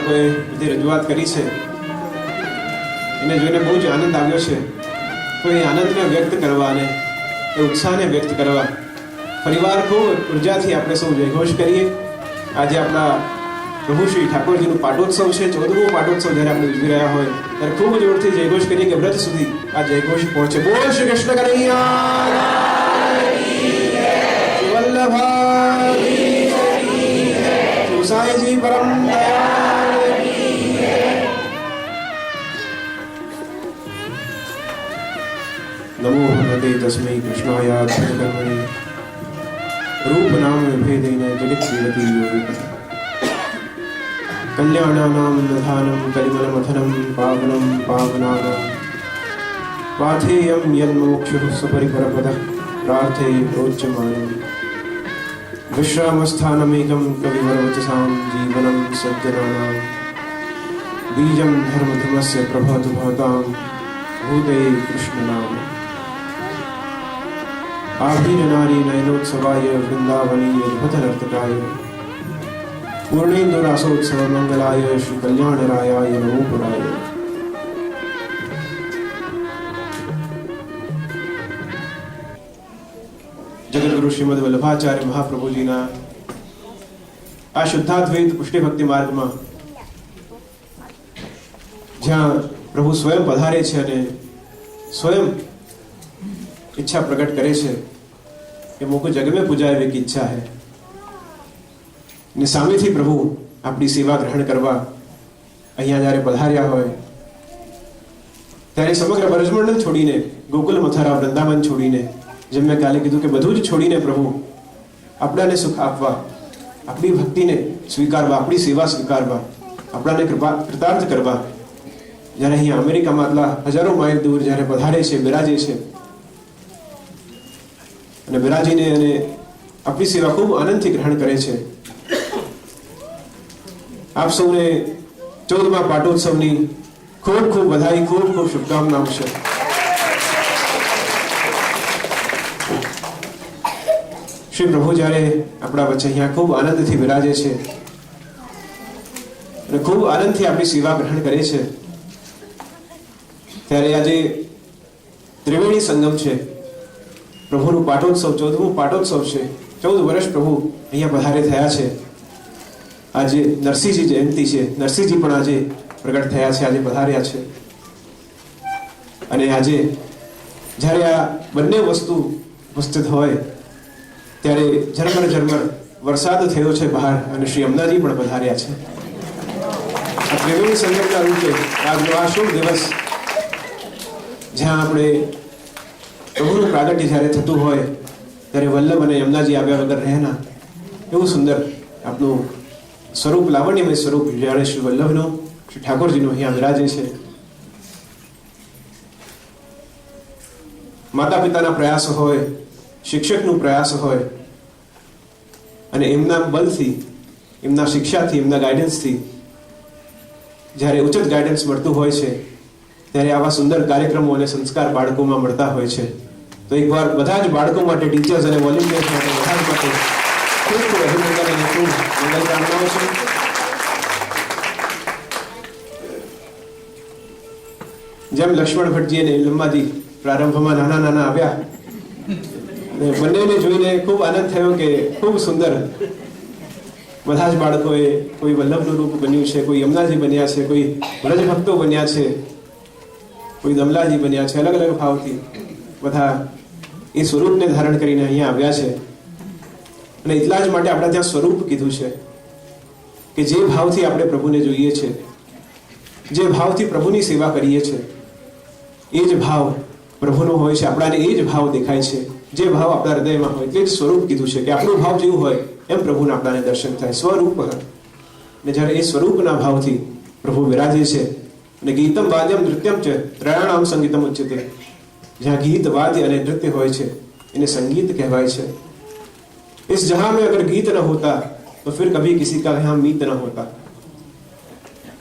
બાળકોએ બધી રજૂઆત કરી છે એને જોઈને બહુ જ આનંદ આવ્યો છે. તો એ આનંદને વ્યક્ત કરવા અને એ ઉત્સાહને વ્યક્ત કરવા પરિવાર ખૂબ ઉર્જાથી આપણે સૌ જયઘોષ કરીએ. આજે આપણા પ્રભુ શ્રી ઠાકોરજીનું પાટોત્સવ છે, 14મો પાટોત્સવ જ્યારે આપણે ઉજવી રહ્યા હોય ત્યારે ખૂબ જોરથી જયઘોષ કરીએ કે વ્રત સુધી આ જયઘોષ પહોંચે. બોલ શ્રી કૃષ્ણ કનૈયા વલ્લભ સાઈજી પરમ नमो भगवते तस्मै कृष्णाय कर्मणि रूप नाम भेदेन जगत् क्रीडति योगिः कल्याणानां दधानं कलिमलमथनं पावनं पावनानां पाथेयं यन्मोक्षः सपरिपरपदः प्रार्थे प्रोच्यमानं विश्रामस्थानमेकं कविवरवचसां जीवनं सज्जनानां बीजं धर्मधर्मस्य प्रभवतु भवतां भूते कृष्णनाम आभीर नारी नयनोत्सवाय वृंदावनीय भतनर्तकाय पूर्णेन्दुरासोत्सव मंगलाय श्री कल्याणरायाय नमो पुराय. जगद्गुरु श्रीमद वल्लभाचार्य महाप्रभुजीना આ શુદ્ધાદ્વૈત પુષ્ટિ ભક્તિ માર્ગમાં જ્યાં પ્રભુ સ્વયં પધારે છે અને સ્વયં ઈચ્છા પ્રकट करे છે કે મોકો જગ में પૂજાય की ઈચ્છા है ને સામેથી પ્રભુ આપણી સેવા ગ્રહણ કરવા અહીંયા જ્યારે પધાર્યા હોય ત્યારે સમગ્ર બ્રજમંડળ છોડીને, ગોકુલ મથુરા વૃંદાવન છોડીને, જેમ મેં કાલે કીધું કે બધું જ છોડીને પ્રભુ આપણાને સુખ આપવા, આપણી ભક્તિને સ્વીકારવા, આપણી સેવા સ્વીકારવા, આપણાને કૃતાર્થ કરવા જ્યારે અહીંયા અમેરિકામાં આટલા હજારો માઇલ દૂર જ્યારે પધારે છે, બિરાજે છે અને બિરાજીને અને આપણી સેવા ખૂબ આનંદથી ગ્રહણ કરે છે. આપ સૌને 14મા પાટોત્સવની ખૂબ ખૂબ બધાઈ, ખૂબ ખૂબ શુભકામનાઓ છે. શ્રી પ્રભુ જ્યારે આપણા વચ્ચે અહીંયા ખૂબ આનંદથી બિરાજે છે અને ખૂબ આનંદથી આપણી સેવા ગ્રહણ કરે છે ત્યારે આજે ત્રિવેણી સંગમ છે, પ્રભુનું પાટોત્સવ 14મું પાટોત્સવ છે. 14 વર્ષ પ્રભુ અહીંયા પધારે થયા છે. આજે નરસિંહજી જયંતિ છે, નરસિંહજી પણ આજે પ્રગટ થયા છે, આજે પધાર્યા છે. અને આજે જ્યારે આ બંને વસ્તુ ઉપસ્થિત હોય ત્યારે ઝરમર ઝરમર વરસાદ થયો છે બહાર અને શ્રી અમદાજી પણ પધાર્યા છે. આ ત્રિવેણી સંગમના રૂપે આજનો આ શુભ દિવસ જ્યાં આપણે પ્રભુનું પ્રાગટ્ય જ્યારે થતું હોય ત્યારે વલ્લભ અને યમુનાજી આવ્યા વગર રહેના એવું સુંદર આપનું સ્વરૂપ, લાવણ્યમય સ્વરૂપ જ્યારે શ્રી વલ્લભનું, શ્રી ઠાકોરજીનું અહીંયા વિરાજે છે. માતા પિતાના પ્રયાસ હોય, શિક્ષકનું પ્રયાસ હોય અને એમના બલથી, એમના શિક્ષાથી, એમના ગાઈડન્સથી જ્યારે ઉચિત ગાઈડન્સ મળતું હોય છે ત્યારે આવા સુંદર કાર્યક્રમો અને સંસ્કાર બાળકોમાં મળતા હોય છે. તો એકવાર બધા જ બાળકો માટે, ટીચર્સ અને વોલેન્ટિયર્સ માટે, બધા જ માટે ખૂબ ખૂબ અભિનંદન અને ખૂબ મંગલ કામનાઓ છે. જેમ લક્ષ્મણ ભટ્ટજી અને લંબાજી પ્રારંભમાં નાના નાના આવ્યા અને બંનેને જોઈને ખૂબ આનંદ થયો કે ખૂબ સુંદર બધા જ બાળકોએ કોઈ વલ્લભનું રૂપ બન્યું છે, કોઈ યમુનાજી બન્યા છે, કોઈ વ્રજ ભક્તો બન્યા છે, કોઈ દમલાજી બન્યા છે. અલગ અલગ ભાવથી બધા એ સ્વરૂપને ધારણ કરીને અહીંયા આવ્યા છે. અને એટલા જ માટે આપણે ત્યાં સ્વરૂપ કીધું છે કે જે ભાવથી આપણે પ્રભુને જોઈએ છે, જે ભાવથી પ્રભુની સેવા કરીએ છીએ એ જ ભાવ પ્રભુનો હોય છે, આપણાને એ જ ભાવ દેખાય છે. જે ભાવ આપણા હૃદયમાં હોય એટલે જ સ્વરૂપ કીધું છે કે આપણું ભાવ જેવું હોય એમ પ્રભુને આપણાને દર્શન થાય. સ્વરૂપ ને જ્યારે એ સ્વરૂપના ભાવથી પ્રભુ વિરાજે છે અને ગીતમ વાદ્યમ નૃત્યમ ચ ત્રયાણામ સંગીતમ ઉચ્યતે. જ્યાં ગીત, વાદ્ય અને નૃત્ય હોય છે એને સંગીત કહેવાય છે. इस जहां में अगर गीत न होता तो फिर कभी किसी का यहाँ मीत न होता.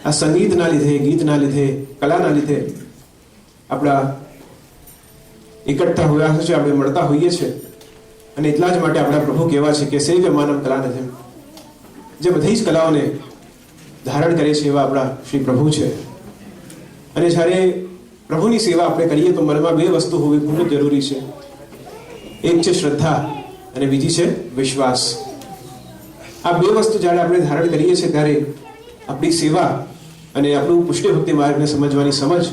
આ સંગીતના લીધે, ગીતના લીધે, કલાના લીધે આપણા એકઠા હોયા છે, આપણે મળતા હોઈએ છીએ. અને એટલા જ માટે આપણા પ્રભુ કહેવા છે કે સેવ્ય માનવ કલા નથી, જે બધી જ કલાઓને ધારણ કરે છે એવા આપણા શ્રી પ્રભુ છે. અને જ્યારે પ્રભુની સેવા આપણે કરીએ તો મનમાં બે વસ્તુ હોવી ખૂબ જ જરૂરી છે. એક છે શ્રદ્ધા અને બીજી છે વિશ્વાસ. આ બે વસ્તુ જ્યારે આપણે ધારણ કરીએ છીએ ત્યારે આપણી સેવા અને આપણું પુષ્ટિ ભક્તિ માર્ગને સમજવાની સમજ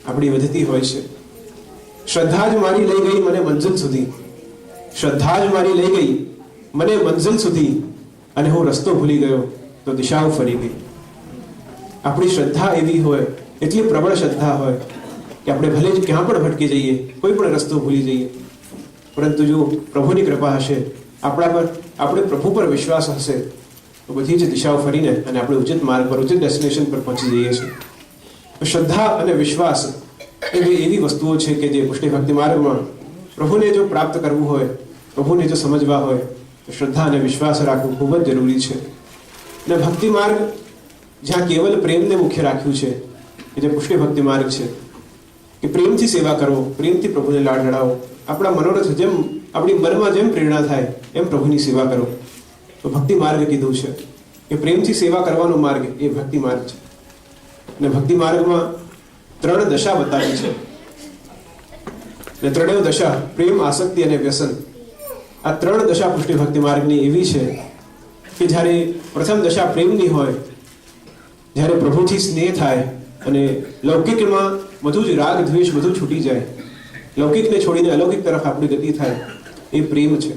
આપણી વધતી હોય છે. શ્રદ્ધા જ મારી લઈ ગઈ મને મંજિલ સુધી, શ્રદ્ધા જ મારી લઈ ગઈ મને મંજિલ સુધી, અને હું રસ્તો ભૂલી ગયો તો દિશાઓ ફરી ગઈ. આપણી શ્રદ્ધા એવી હોય, એટલી પ્રબળ શ્રદ્ધા હોય કે આપણે ભલે જ ક્યાં પણ ભટકી જઈએ, કોઈ પણ રસ્તો ભૂલી જઈએ, પરંતુ જો પ્રભુની કૃપા હશે આપણા પર, આપણે પ્રભુ પર વિશ્વાસ હશે તો બધી જ દિશાઓ ફરીને અને આપણે ઉચિત માર્ગ પર, ઉચિત ડેસ્ટિનેશન પર પહોંચી જઈએ છીએ. શ્રદ્ધા અને વિશ્વાસ એવી વસ્તુઓ છે કે જે પુષ્ટિ ભક્તિ માર્ગમાં પ્રભુને જો પ્રાપ્ત કરવું હોય, પ્રભુને જો સમજવા હોય તો શ્રદ્ધા અને વિશ્વાસ રાખવું ખૂબ જ જરૂરી છે. અને ભક્તિ માર્ગ જ્યાં કેવલ પ્રેમને મુખ્ય રાખ્યું છે, કે જે પુષ્ટિ ભક્તિ માર્ગ છે, કે પ્રેમથી સેવા કરો, પ્રેમથી પ્રભુને લાડ લડાવો, આપણા મનોરથ જેમ, આપણી મનમાં જેમ પ્રેરણા થાય એમ પ્રભુની સેવા કરો, તો ભક્તિ માર્ગ કીધું છે કે પ્રેમથી સેવા કરવાનો માર્ગ એ ભક્તિ માર્ગ છે. અને ભક્તિ માર્ગમાં 3 દશા બતાવી છે, અને 3 દશા પ્રેમ, આસક્તિ અને વ્યસન. આ 3 દશા પુષ્ટિ ભક્તિ માર્ગની એવી છે કે જ્યારે પ્રથમ દશા પ્રેમની હોય, જ્યારે પ્રભુથી સ્નેહ થાય અને લૌકિકમાં બધું જ રાગ દ્વેષ બધું છૂટી જાય, લૌકિકને છોડીને અલૌકિક તરફ આપણી ગતિ થાય, એ પ્રેમ છે.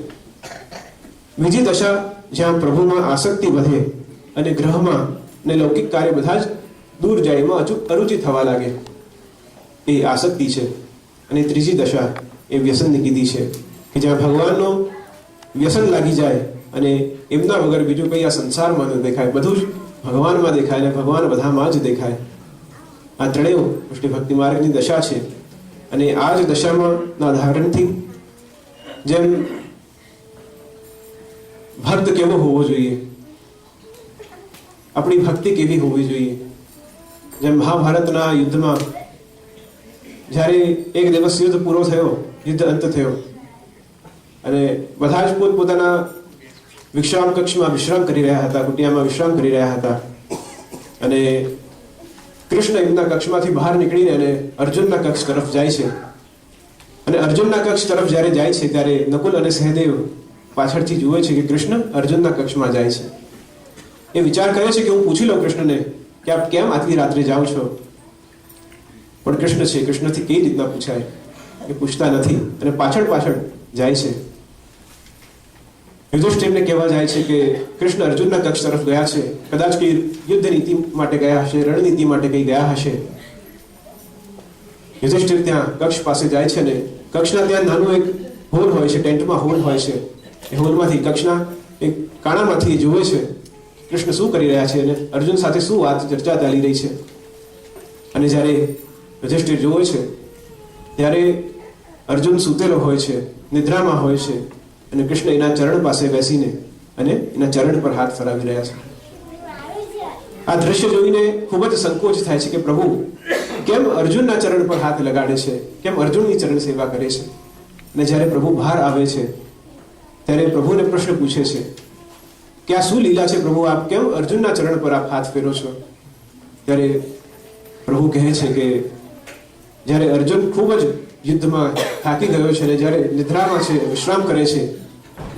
બીજી દશા જ્યાં પ્રભુમાં આસક્તિ વધે અને ગ્રહમાં ને લૌકિક કાર્ય બધા જ દૂર જાય, એમાં અરુચિ થવા લાગે, એ આસક્તિ છે. અને ત્રીજી દશા એ વ્યસનની કીધી છે કે જ્યાં ભગવાનનો વ્યસન લાગી જાય અને એમના વગર બીજું કંઈ આ સંસારમાં ન દેખાય, બધું જ ભગવાનમાં દેખાય અને ભગવાન બધામાં જ દેખાય. આ 3 પુષ્ટિ ભક્તિ માર્ગની દશા છે. અને આ જ દશામાં ધારણથી જેમ ભક્ત કેવો હોવો જોઈએ, આપણી ભક્તિ કેવી હોવી જોઈએ, જેમ મહાભારતના યુદ્ધમાં જ્યારે એક દિવસ યુદ્ધ પૂરો થયો, યુદ્ધ અંત થયો અને બધા જ પોતપોતાના વિશ્રામ કક્ષમાં વિશ્રામ કરી રહ્યા હતા, કુટિયામાં વિશ્રામ કરી રહ્યા હતા, અને કૃષ્ણ એમના કક્ષમાંથી બહાર નીકળીને અને અર્જુનના કક્ષ તરફ જાય છે. અને અર્જુનના કક્ષ તરફ જ્યારે જાય છે ત્યારે નકુલ અને સહદેવ પાછળથી જુએ છે કે કૃષ્ણ અર્જુનના કક્ષમાં જાય છે. એ વિચાર કરે છે કે હું પૂછી લઉં કૃષ્ણને કે આપ કેમ આટલી રાત્રે જાઓ છો, પણ કૃષ્ણ છે, કૃષ્ણથી કઈ રીતના પૂછાય, એ પૂછતા નથી અને પાછળ જાય છે. યુધિષ્ઠિરને કહેવા જાય છે કે કૃષ્ણ અર્જુનના કક્ષ તરફ ગયા છે, કદાચ કઈ યુદ્ધ નીતિ માટે ગયા હશે, રણનીતિ માટે કઈ ગયા હશે. યુધિષ્ઠિર ત્યાં કક્ષ પાસે જાય છે ને કક્ષના ત્યાં નાનું એક હોલ હોય છે, ટેન્ટમાં હોલ હોય છે, એ હોલમાંથી કક્ષના એક કાણામાંથી જુએ છે કૃષ્ણ શું કરી રહ્યા છે અને અર્જુન સાથે શું વાત ચર્ચા ચાલી રહી છે. અને જ્યારે યુધિષ્ઠિર જુએ છે ત્યારે અર્જુન સૂતેલો હોય છે, નિદ્રામાં હોય છે, અને કૃષ્ણ એના ચરણ પાસે બેસીને અને એના ચરણ પર હાથ ફરાવી રહ્યા છે. આ દ્રશ્ય જોઈને ખૂબ જ સંકોચ થાય છે કે પ્રભુ કેમ અર્જુનના ચરણ પર હાથ લગાડે છે, કેમ અર્જુનની ચરણ સેવા કરે છે. અને જ્યારે પ્રભુ બહાર આવે છે ત્યારે પ્રભુને પ્રશ્ન પૂછે છે કે આ શું લીલા છે પ્રભુ, આપ કેમ અર્જુનના ચરણ પર આપ હાથ ફેરો છો. ત્યારે પ્રભુ કહે છે કે જ્યારે અર્જુન ખૂબ જ યુદ્ધમાં થાકી ગયો છે અને જ્યારે નિદ્રામાં છે, વિશ્રામ કરે છે,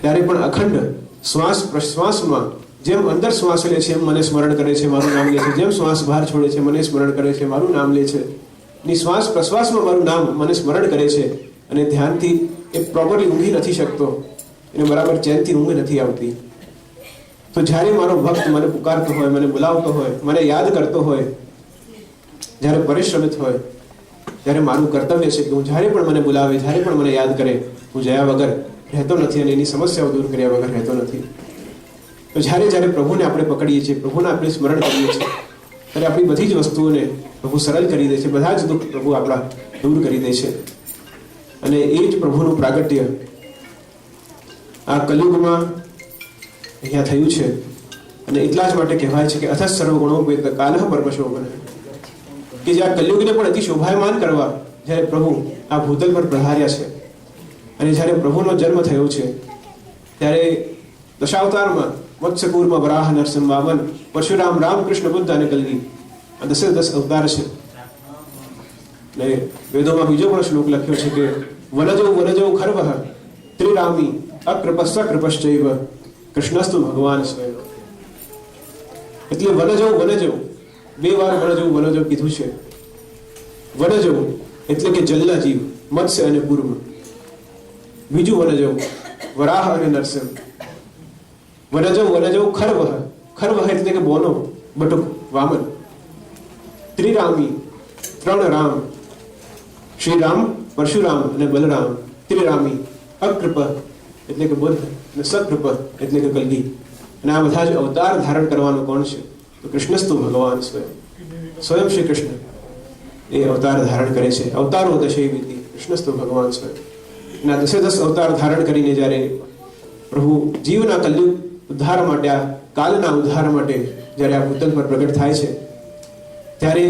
ત્યારે પણ અખંડ શ્વાસ પ્રશ્વાસમાં જેમ અંદર શ્વાસ લે છે એમ મને સ્મરણ કરે છે, મારું નામ લે છે, જેમ શ્વાસ બહાર છોડે છે મને સ્મરણ કરે છે, મારું નામ લે છે, ની શ્વાસ પ્રશ્વાસમાં મારું નામ મને સ્મરણ કરે છે. અને ધ્યાનથી એ પ્રોપરલી ઊંઘી નથી શકતો, એને બરાબર ચેનથી ઊંઘ નથી આવતી. તો જ્યારે મારો ભક્ત મને પુકારતો હોય, મને બોલાવતો હોય, મને યાદ કરતો હોય, જ્યારે પરિશ્રમિત હોય, ત્યારે મારું કર્તવ્ય છે કે હું જ્યારે પણ મને બોલાવે, જ્યારે પણ મને યાદ કરે, હું જયા વગર રહેતો નથી અને એની સમસ્યાઓ દૂર કર્યા વગર રહેતો નથી. તો જ્યારે પ્રભુને આપણે પકડીએ છીએ, પ્રભુને આપણે સ્મરણ કરીએ છીએ, ત્યારે આપણી બધી જ વસ્તુઓને પ્રભુ સરળ કરી દે છે, બધા જ દુઃખ પ્રભુ આપણા દૂર કરી દે છે. અને એ જ પ્રભુનું પ્રાગટ્ય આ કલિયુગમાં અહીંયા થયું છે. અને એટલા જ માટે કહેવાય છે કે અથઃ સર્વ ગુણોપેત કાલઃ પરમશો બને, કે જે આ કલિયુગને પણ અતિ શોભાયમાન કરવા જ્યારે પ્રભુ આ ભૂતલ પર પ્રહાર્યા છે. અને જ્યારે પ્રભુનો જન્મ થયો છે ત્યારે દશાવતારમાં મત્સ્યકૂર્મ વરાહ નરસિંહ વામન પરશુરામ રામ કૃષ્ણ બુદ્ધ અને કલગી આ 10 અવતાર છે. ને વેદોમાં બીજો પણ શ્લોક લખ્યો છે કે વનજો ખર્વઃ ત્રિરામી અકૃપસ્સ કૃપશ્ચૈવ કૃષ્ણસ્તુ ભગવાન સ્વયં. એટલે વનજો 2 વાર વનજો કીધું છે. વનજો એટલે કે જલના જીવ, મત્સ્ય અને કૂર્મ. બીજું વનજો વરાહ અને નરસિંહ. વનજો ખર્વઃ એટલે કે બોનો, બટુક, વામન. ત્રિરામી 3 રામ, શ્રી રામ, પરશુરામ અને બલરામ. ત્રિરામી અકૃપ એટલે કે બુદ્ધ અને સકૃપ એટલે કે કલગી. અને આ બધા જ અવતાર ધારણ કરવાનો કોણ છે? તો કૃષ્ણસ્તુ ભગવાન સ્વયં શ્રી કૃષ્ણ એ અવતાર ધારણ કરે છે. અવતારો દશૈવિતિ કૃષ્ણસ્તુ ભગવાન સ્વયં. અને આ 10 અવતાર ધારણ કરીને જ્યારે પ્રભુ જીવના કલયુગ ઉદ્ધાર માટે, આ કાલના ઉદ્ધાર માટે જ્યારે આ ભૂતલ પર પ્રગટ થાય છે, ત્યારે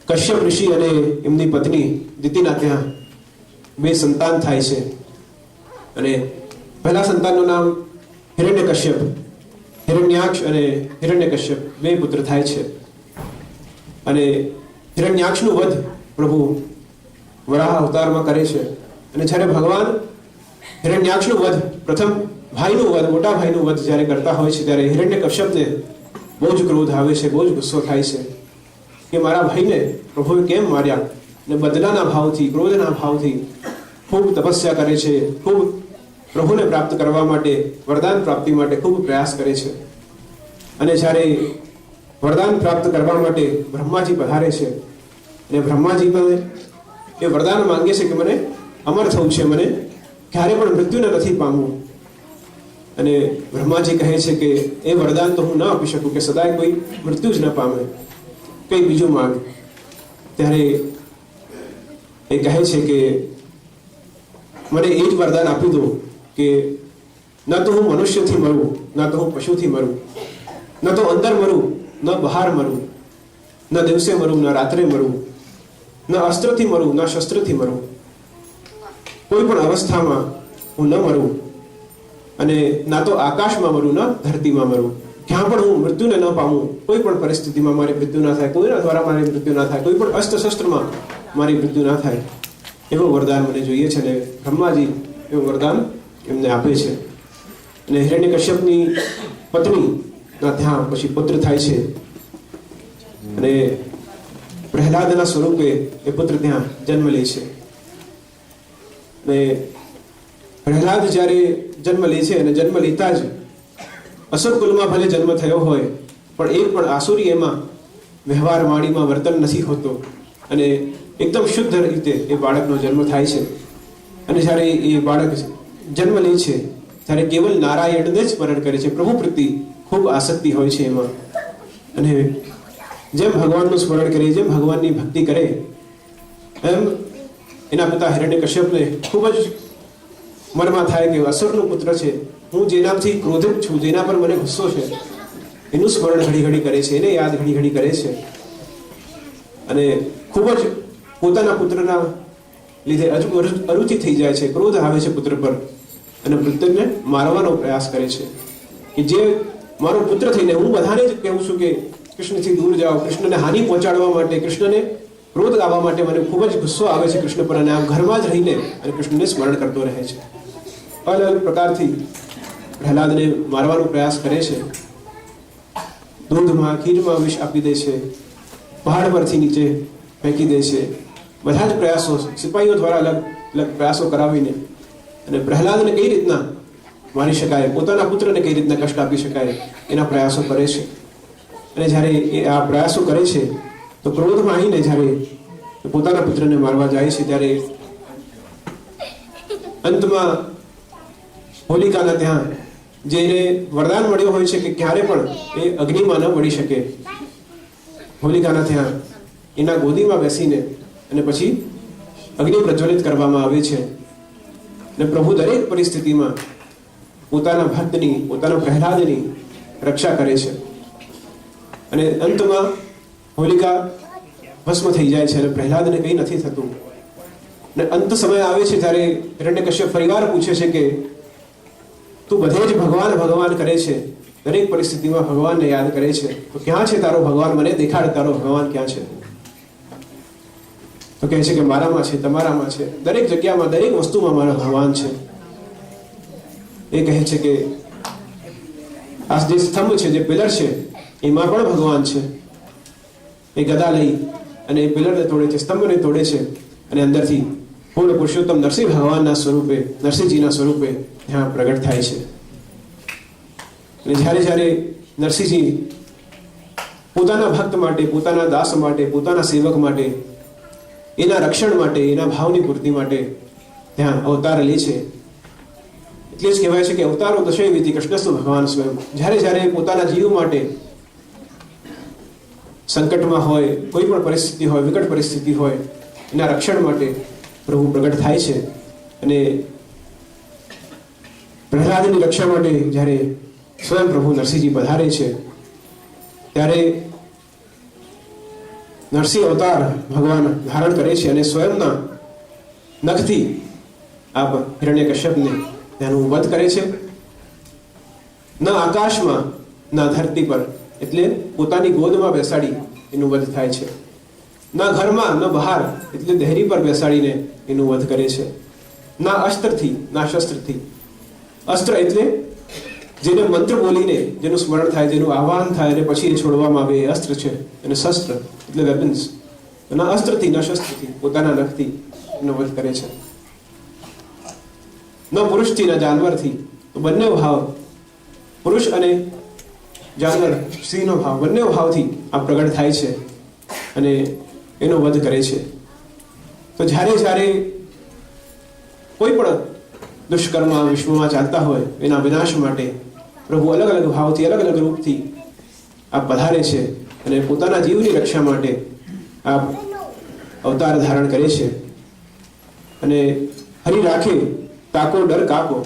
કશ્યપ ઋષિ અને એમની પત્ની દિતિના ત્યાં 2 સંતાન થાય છે. અને પહેલા સંતાનનું નામ હિરણ્યકશ્યપ, હિરણ્યાક્ષ અને હિરણ્યકશ્યપ 2 પુત્ર થાય છે. અને હિરણ્યાક્ષનું વધ પ્રભુ વરાહ અવતારમાં કરે છે. અને જ્યારે ભગવાન હિરણ્યાક્ષનું વધ, પ્રથમ ભાઈનું વધ, મોટા ભાઈનું વધ જ્યારે કરતા હોય છે, ત્યારે હિરણ્યકશ્યપને બહુ જ ક્રોધ આવે છે, બહુ જ ગુસ્સો થાય છે કે મારા ભાઈને પ્રભુએ કેમ માર્યા. ને બદલાના ભાવથી, ક્રોધના ભાવથી ખૂબ તપસ્યા કરે છે, ખૂબ પ્રભુને પ્રાપ્ત કરવા માટે, વરદાન પ્રાપ્તિ માટે ખૂબ પ્રયાસ કરે છે. અને જ્યારે વરદાન પ્રાપ્ત કરવા માટે બ્રહ્માજી પધારે છે, અને બ્રહ્માજી પણ એ વરદાન માંગે છે કે મને અમર થવું છે, મને ક્યારે પણ મૃત્યુને નથી પામવું. અને બ્રહ્માજી કહે છે કે એ વરદાન તો હું ન આપી શકું કે સદાય કોઈ મૃત્યુ જ ન પામે, કંઈ બીજું માંગ. ત્યારે એ કહે છે કે મને એ જ વરદાન આપી દો કે ન તો હું મનુષ્યથી મરું, ન તો હું પશુથી મરું, ન તો અંદર મરું, ન બહાર મરું, ન દિવસે મરું, ન રાત્રે મરું, ન અસ્ત્રથી મરું, ન શસ્ત્રથી મરું, કોઈ પણ અવસ્થામાં હું ન મરું. અને ના તો આકાશમાં મરું, ન ધરતીમાં મરું, ક્યાં પણ હું મૃત્યુને ન પામું, કોઈ પણ પરિસ્થિતિમાં મારી મૃત્યુ ના થાય, કોઈના દ્વારા મારી મૃત્યુ ના થાય, કોઈ પણ અસ્ત્ર શસ્ત્રમાં મારી મૃત્યુ ના થાય, એવો વરદાન મને જોઈએ છે. અને બ્રહ્માજી એવું વરદાન એમને આપે છે. અને હિરણ્યકશ્યપની પત્નીના ત્યાં પછી પુત્ર થાય છે. અને પ્રહલાદના સ્વરૂપે એ પુત્ર ત્યાં જન્મ લે છે. અને પ્રહલાદ જ્યારે જન્મ લે છે, અને જન્મ લેતા જ અસુર કુલમાં ભલે જન્મ થયો હોય, પણ એક પણ આસુરી એમાં વ્યવહાર વાણીમાં વર્તન નથી હોતો. અને એકદમ શુદ્ધ રીતે એ બાળકનો જન્મ થાય છે. અને જ્યારે એ બાળક જન્મ લે છે, ત્યારે કેવલ નારાયણને જ સ્મરણ કરે છે. પ્રભુ પ્રતિ ખૂબ આસક્તિ હોય છે એમાં. અને જેમ ભગવાનનું સ્મરણ કરે, જેમ ભગવાનની ભક્તિ કરે, એમ એના પિતા હિરણ્યકશ્યપને ખૂબ જ મનમાં થાય કે અસુરનો પુત્ર છે, હું જેનાથી ક્રોધિત છું, જેના પર મને ગુસ્સો છે, એનું સ્મરણ ઘડી ઘડી કરે છે, એને યાદ ઘડી ઘડી કરે છે. અને ખૂબ જ પોતાના પુત્રના લીધે અરુચિ થઈ જાય છે, ક્રોધ આવે છે પુત્ર પર, અને પુત્રને મારવાનો પ્રયાસ કરે છે. કે જે મારો પુત્ર થઈને હું બધાને જ કહું છું કે કૃષ્ણથી દૂર જાઓ, કૃષ્ણને હાનિ પહોંચાડવા માટે, કૃષ્ણને ક્રોધ લાવવા માટે મને ખૂબ જ ગુસ્સો આવે છે કૃષ્ણ પર. અને આ ઘરમાં જ રહીને અને કૃષ્ણને સ્મરણ કરતો રહે છે. અલગ અલગ પ્રકારથી પ્રહલાદને મારવાનો પ્રયાસ કરે છે. દૂધમાં, ખીરમાં વિષ આપી દે છે, પહાડ પરથી નીચે ફેંકી દે છે. બધા જ પ્રયાસો સિપાહીઓ દ્વારા અલગ અલગ પ્રયાસો કરાવીને અને પ્રહલાદને કઈ રીતના મારી શકાય, પોતાના પુત્રને કઈ રીતના કષ્ટ આપી શકાય, એના પ્રયાસો કરે છે. અને જ્યારે એ આ પ્રયાસો કરે છે, તો ક્રોધમાં આવીને જ્યારે પોતાના પુત્રને મારવા જાય છે, ત્યારે અંતમાં હોલિકાના ત્યાં જેને વરદાન મળ્યો હોય છે કે ક્યારે પણ એ અગ્નિમાં ન મળી શકે, હોલિકાના ત્યાં એના ગોદીમાં બેસીને અને પછી અગ્નિ પ્રજ્વલિત કરવામાં આવે છે. અને પ્રભુ દરેક પરિસ્થિતિમાં પોતાના ભક્તની, પોતાના પ્રહલાદની રક્ષા કરે છે. અને અંતમાં હોલિકા ભસ્મ થઈ જાય છે અને પ્રહલાદને કંઈ નથી થતું. અને અંત સમય આવે છે ત્યારે હિરણ્યકશ્યપ ફરીવાર પૂછે છે કે તું બધે જ ભગવાન ભગવાન કરે છે, દરેક પરિસ્થિતિમાં ભગવાનને યાદ કરે છે, તો ક્યાં છે તારો ભગવાન? મને દેખાડ, તારો ભગવાન ક્યાં છે? તો કહે છે કે મારામાં છે, તમારામાં છે, દરેક જગ્યામાં, દરેક વસ્તુમાં મારો ભગવાન છે. એ કહે છે કે આ જે સ્તંભ છે, જે પિલર છે, એમાં પણ ભગવાન છે. એ ગદા લઈ અને એ પિલરને તોડે છે, સ્તંભને તોડે છે, અને અંદરથી પૂર્ણ પુરુષોત્તમ નરસિંહ ભગવાનના સ્વરૂપે, નરસિંહજીના સ્વરૂપે ત્યાં પ્રગટ થાય છે. અને જ્યારે જ્યારે નરસિંહજી પોતાના ભક્ત માટે, પોતાના દાસ માટે, પોતાના સેવક માટે, એના રક્ષણ માટે, એના ભાવની પૂર્તિ માટે ત્યાં અવતાર લે છે, એટલે જ કહેવાય છે કે અવતારો દશૈવિધિ કૃષ્ણસ્તુ ભગવાન સ્વયં. જ્યારે જ્યારે પોતાના જીવ માટે સંકટમાં હોય, કોઈ પણ પરિસ્થિતિ હોય, વિકટ પરિસ્થિતિ હોય, એના રક્ષણ માટે પ્રભુ પ્રગટ થાય છે. અને પ્રહલાદની રક્ષા માટે જ્યારે સ્વયં પ્રભુ નરસિંહજી પધારે છે, ત્યારે નરસિંહ અવતાર ભગવાન ધારણ કરે છે અને સ્વયંના નખથી આપ હિરણ્યકશ્યપને તેનું વધ કરે છે. ન આકાશમાં, ન ધરતી પર, એટલે પોતાની ગોદમાં બેસાડી એનું વધ થાય છે. ન ઘરમાં, ન બહાર, એટલે દેહરી પર બેસાડીને એનું વધ કરે છે. ના અસ્ત્રથી, ના શસ્ત્રથી. અસ્ત્ર એટલે જેને મંત્ર બોલીને જેનું સ્મરણ થાય, જેનું આહ્વાન થાય અને પછી એ છોડવામાં આવે, એ અસ્ત્ર છે. અને શસ્ત્ર એટલે વેપન્સ. ના અસ્ત્રથી, ના શસ્ત્રથી, પોતાના નખથી એનો વધ કરે છે. ન પુરુષથી, ન જાનવરથી. તો બંને ભાવ, પુરુષ અને જાનવર, સ્ત્રીનો ભાવ, બંને ભાવથી આ પ્રગટ થાય છે અને એનો વધ કરે છે. તો જ્યારે જ્યારે કોઈ પણ દુષ્કર્મ વિશ્વમાં ચાલતા હોય, એના વિનાશ માટે પ્રભુ અલગ અલગ ભાવથી, અલગ અલગ રૂપથી આ પધારે છે અને પોતાના જીવની રક્ષા માટે આ અવતાર ધારણ કરે છે. અને હરિ રાખે તાકો ડર કાકો.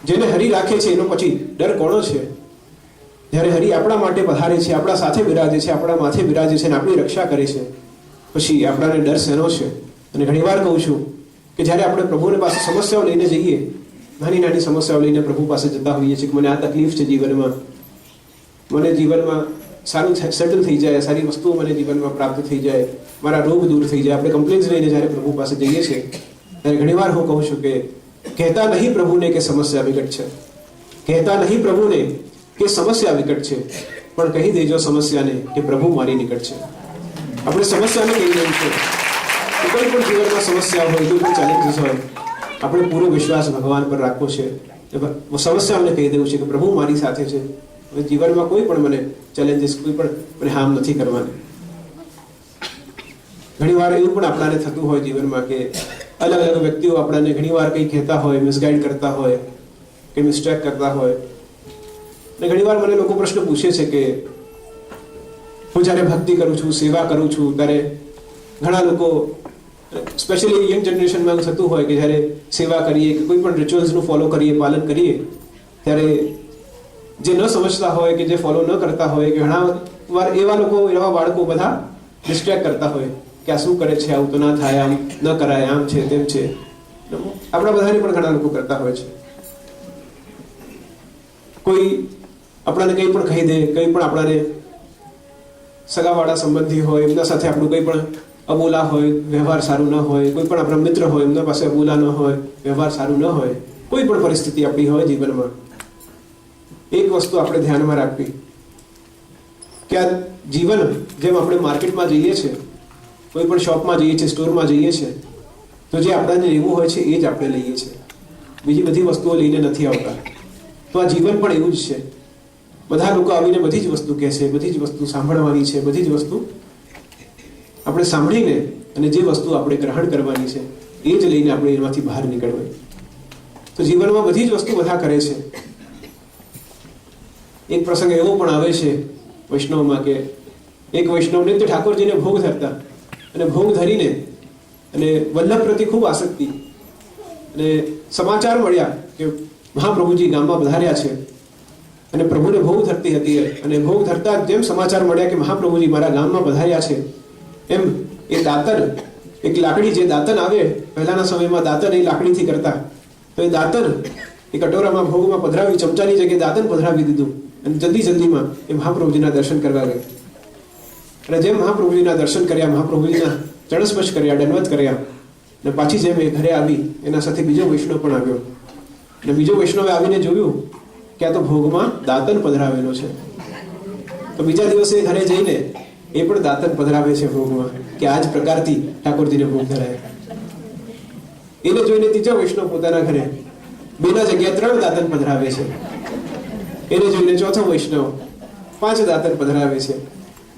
જેને હરિ રાખે છે એનો પછી ડર કોનો છે? જ્યારે હરિ આપણા માટે પધારે છે, આપણા સાથે બિરાજે છે, આપણા માથે બિરાજે છે અને આપણી રક્ષા કરે છે, પછી આપણાને ડર શેનો છે? અને ઘણીવાર કહું છું કે જ્યારે આપણે પ્રભુને પાસે સમસ્યાઓ લઈને જઈએ, નાની નાની સમસ્યાઓ લઈને પ્રભુ પાસે જતા હોઈએ છીએ કે મને આ તકલીફ છે જીવનમાં, મને જીવનમાં સારું સેટલ થઈ જાય, સારી વસ્તુઓ મને જીવનમાં પ્રાપ્ત થઈ જાય, મારા રોગ દૂર થઈ જાય, આપણે કમ્પ્લેન્સ લઈને જ્યારે પ્રભુ પાસે જઈએ છીએ, ત્યારે ઘણીવાર હું કહું છું કે કહેતા નહીં પ્રભુને કે સમસ્યા વિકટ છે, કહેતા નહીં પ્રભુને કે સમસ્યા વિકટ છે, પણ કહી દેજો સમસ્યાને કે પ્રભુ મારી નિકટ છે. આપણે સમસ્યાને કહી દઈએ છીએ કે કોઈ પણ જીવનમાં સમસ્યા હોય, કોઈ પણ ચેલેન્જીસ હોય, આપણે પૂરો વિશ્વાસ ભગવાન પર રાખવો છે. સમસ્યાઓને કહી દેવું છે કે પ્રભુ મારી સાથે છે, જીવનમાં કોઈ પણ મને ચેલેન્જીસ, કોઈ પણ મને હાર્મ નથી કરવાની. ઘણીવાર એવું પણ આપણાને થતું હોય જીવનમાં કે અલગ અલગ વ્યક્તિઓ આપણને ઘણીવાર કંઈ કહેતા હોય, મિસગાઈડ કરતા હોય, કે મિસ્ટેક કરતા હોય. અને ઘણીવાર મને લોકો પ્રશ્ન પૂછે છે કે હું જ્યારે ભક્તિ કરું છું, સેવા કરું છું, ત્યારે ઘણા લોકો, સ્પેશિયલી યંગ જનરેશનમાં એવું થતું હોય કે જ્યારે સેવા કરીએ કે કોઈ પણ રિચ્યુઅલ્સનું ફોલો કરીએ, પાલન કરીએ, ત્યારે જે ન સમજતા હોય કે જે ફોલો ન કરતા હોય, કે ઘણા વાર એવા લોકો, એવા બાળકો બધા ડિસ્ટ્રેક્ટ કરતા હોય કે આ શું કરે છે, આવું તો ના થાય, આમ ન કરાય, આમ છે, તેમ છે. આપણા બધાને પણ ઘણા લોકો કરતા હોય છે. કોઈ આપણને કંઈ પણ કહી દે, કંઈ પણ આપણને સગાવાળા સંબંધી હોય, એમના સાથે આપણું કંઈ પણ અબોલા હોય, વ્યવહાર સારું ન હોય, કોઈ પણ આપણા મિત્ર હોય, એમના પાસે અબોલા ન હોય, વ્યવહાર સારું ન હોય, કોઈ પણ પરિસ્થિતિ આપણી હોય જીવનમાં, એક વસ્તુ આપણે ધ્યાનમાં રાખવી કે આ જીવન, જેમ આપણે માર્કેટમાં જઈએ છીએ, કોઈ પણ શોપમાં જઈએ છીએ, સ્ટોરમાં જઈએ છીએ, તો જે આપણને લેવું હોય છે એ જ આપણે લઈએ છીએ, બીજી બધી વસ્તુઓ લઈને નથી આવતા. તો આ જીવન પણ એવું જ છે. બધા લોકો આવીને બધી જ વસ્તુ કહેશે, બધી જ વસ્તુ સાંભળવાની છે, બધી જ વસ્તુ આપણે સાંભળીને અને જે વસ્તુ આપણે ગ્રહણ કરવાની છે એ જ લઈને આપણે એમાંથી બહાર નીકળવું. તો જીવનમાં બધી જ વસ્તુ બધા કરે છે. એક પ્રસંગ એવો પણ આવે છે વૈષ્ણવમાં કે એક વૈષ્ણવ નિત્ય ઠાકોરજીને ભોગ ધરતા, અને ભોગ ધરીને અને વલ્લભ પ્રતિ ખૂબ આસક્તિ, અને સમાચાર મળ્યા કે મહાપ્રભુજી ગામમાં પધાર્યા છે અને પ્રભુને ભોગ ધરતી હતી. અને ભોગ ધરતા જેમ સમાચાર મળ્યા કે મહાપ્રભુજી મારા ગામમાં પધાર્યા છે, એમ એ દાંતન, એક લાકડી, જે દાંતન આવે પહેલાના સમયમાં, દાંતન એ લાકડીથી કરતા, તો એ દાંતન એ કટોરામાં ભોગમાં પધરાવી, ચમચાની જગ્યાએ દાંતન પધરાવી દીધું અને જલ્દીમાં એ મહાપ્રભુજીના દર્શન કરવા ગઈ. અને જેમ મહાપ્રભુજીના દર્શન કર્યા, મહાપ્રભુજીના ચરણસ્પર્શ કર્યા, દંડવત કર્યા, અને પાછી જેમ એ ઘરે આવી, એના સાથે બીજો વૈષ્ણવ પણ આવ્યો. અને બીજો વૈષ્ણવે આવીને જોયું કે આ તો ભોગમાં દાંતન પધરાવેલો છે. તો બીજા દિવસે ઘરે જઈને એ પણ દાંતન પધરાવે છે ભોગમાં, કે આ જ પ્રકારથી ઠાકોરજીને ભોગ ધરાય. એને જોઈને ત્રીજા વૈષ્ણવ પોતાના ઘરે 2 જગ્યાએ 3 દાંતન પધરાવે છે. એને જોઈને ચોથો વૈષ્ણવ 5 દાંતન પધરાવે છે.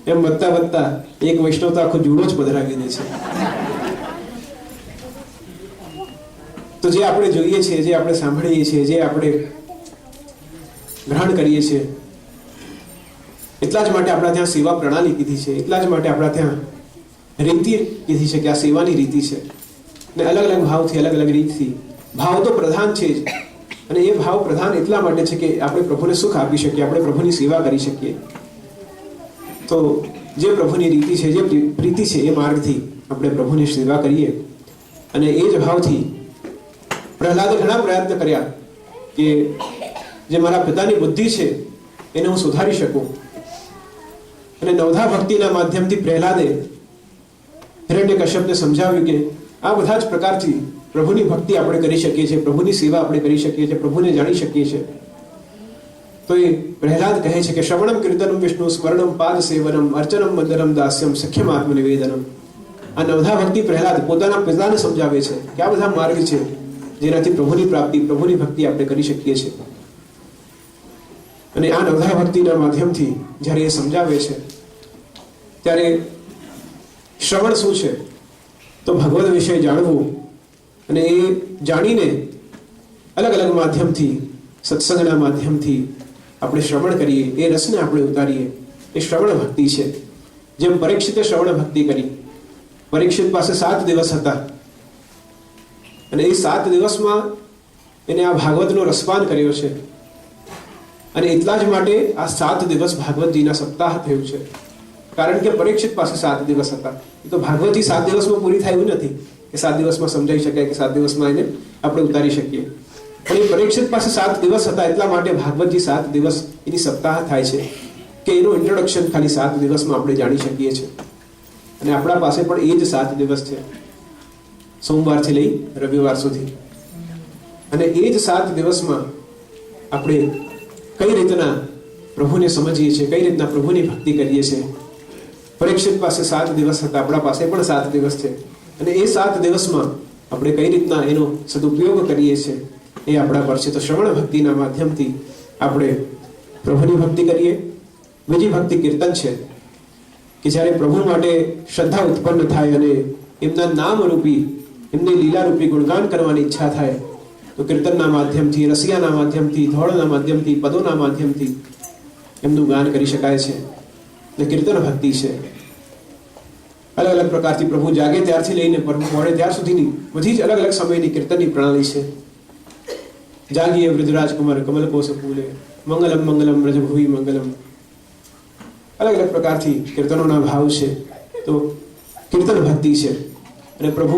એમ વધતા એક વૈષ્ણવ તો આખો જુડો જ પધરાવી દે છે. તો જે આપણે જોઈએ છીએ, જે આપણે સાંભળીએ છીએ, જે આપણે ગ્રહણ કરીએ છીએ, એટલા જ માટે આપણા ત્યાં સેવા પ્રણાલી કીધી છે, એટલા જ માટે આપણા ત્યાં રીતિ કીધી છે કે આ સેવાની રીતિ છે. ને અલગ અલગ ભાવથી, અલગ અલગ રીતથી, ભાવ તો પ્રધાન છે જ. અને એ ભાવ પ્રધાન એટલા માટે છે કે આપણે પ્રભુને સુખ આપી શકીએ, આપણે પ્રભુની સેવા કરી શકીએ. તો જે પ્રભુની રીતિ છે, જે પ્રીતિ છે, એ માર્ગથી આપણે પ્રભુની સેવા કરીએ. અને એ જ ભાવથી પ્રહલાદે ઘણા પ્રયત્ન કર્યા કે જે મારા પિતાની બુદ્ધિ છે એને હું સુધારી શકું. અને નવધા ભક્તિના માધ્યમથી પ્રહલાદે હિરણ્યકશ્યપને સમજાવ્યું કે આ બધા જ પ્રકારથી પ્રભુની ભક્તિ આપણે કરી શકીએ છીએ, પ્રભુની સેવા આપણે કરી શકીએ છીએ, પ્રભુને જાણી શકીએ છીએ. તો એ પ્રહલાદ કહે છે કે શ્રવણમ કીર્તનમ વિષ્ણુ સ્મરણમ પાદ સેવનમ અર્ચનમ વંદનમ દાસ્યમ સખ્યમ આત્મનિવેદનમ. આ નવધા ભક્તિ પ્રહલાદ પોતાના પિતાને સમજાવે છે કે આ બધા માર્ગ છે જેનાથી પ્રભુની પ્રાપ્તિ, પ્રભુની ભક્તિ આપણે કરી શકીએ છીએ. અને આ નવધા ભક્તિના માધ્યમથી જ્યારે એ સમજાવે છે ત્યારે શ્રવણ શું છે? તો ભગવદ વિષય જાણવું, અને એ જાણીને અલગ અલગ માધ્યમથી, સત્સંગના માધ્યમથી આપણે શ્રવણ કરીએ, એ રસને આપણે ઉતારીએ, એ શ્રવણ ભક્તિ છે. જેમ પરીક્ષિતે શ્રવણ ભક્તિ કરી. પરીક્ષિત પાસે 7 દિવસ હતા અને એ 7 દિવસમાં એને આ ભાગવતનો રસપાન કર્યો છે. અને એટલા જ માટે આ 7 દિવસ ભાગવતજીના સપ્તાહ થયું છે. કારણ કે પરીક્ષિત પાસે 7 દિવસ હતા. એ તો ભાગવતજી 7 દિવસમાં પૂરી થાય એવું નથી કે 7 દિવસમાં સમજાઈ શકાય, કે 7 દિવસમાં એને આપણે ઉતારી શકીએ. પણ એ પરીક્ષિત પાસે 7 દિવસ હતા, એટલા માટે ભાગવતજી 7 દિવસ એની સપ્તાહ થાય છે, કે એનું ઇન્ટ્રોડક્શન ખાલી 7 દિવસમાં આપણે જાણી શકીએ છીએ. અને આપણા પાસે પણ એ જ 7 દિવસ છે, સોમવારથી લઈ રવિવાર સુધી. અને એ જ 7 દિવસમાં આપણે કઈ રીતના પ્રભુને સમજીએ છીએ, કઈ રીતના પ્રભુની ભક્તિ કરીએ છીએ. પરીક્ષિત પાસે 7 દિવસ હતા, આપણા પાસે પણ 7 દિવસ છે. અને એ 7 દિવસમાં આપણે કઈ રીતના એનો સદુપયોગ કરીએ છીએ એ આપણા પર છે. તો શ્રવણ ભક્તિના માધ્યમથી આપણે પ્રભુની ભક્તિ કરીએ. બીજી ભક્તિ કીર્તન છે, કે જ્યારે પ્રભુ માટે શ્રદ્ધા ઉત્પન્ન થાય અને એમના નામ રૂપી, એમની લીલા રૂપી ગુણગાન કરવાની ઈચ્છા થાય, તો કીર્તનના માધ્યમથી, રસિયાના માધ્યમથી, ધોળના માધ્યમથી, પદોના માધ્યમથી એમનું ગાન કરી શકાય છે. ને કીર્તન ભક્તિ છે. અલગ અલગ પ્રકારથી પ્રભુ જાગે ત્યારથી લઈને પ્રભુ મળે ત્યાર સુધીની બધી જ અલગ અલગ સમયની કીર્તનની પ્રણાલી છે. જાગીએ વૃદ્ધરાજકુમાર કમલકોશ ફૂલે, મંગલમ મંગલમ વ્રજભુવિ મંગલમ. અલગ અલગ પ્રકારથી કીર્તનોના ભાવ છે. તો કીર્તન ભક્તિ છે. અને પ્રભુ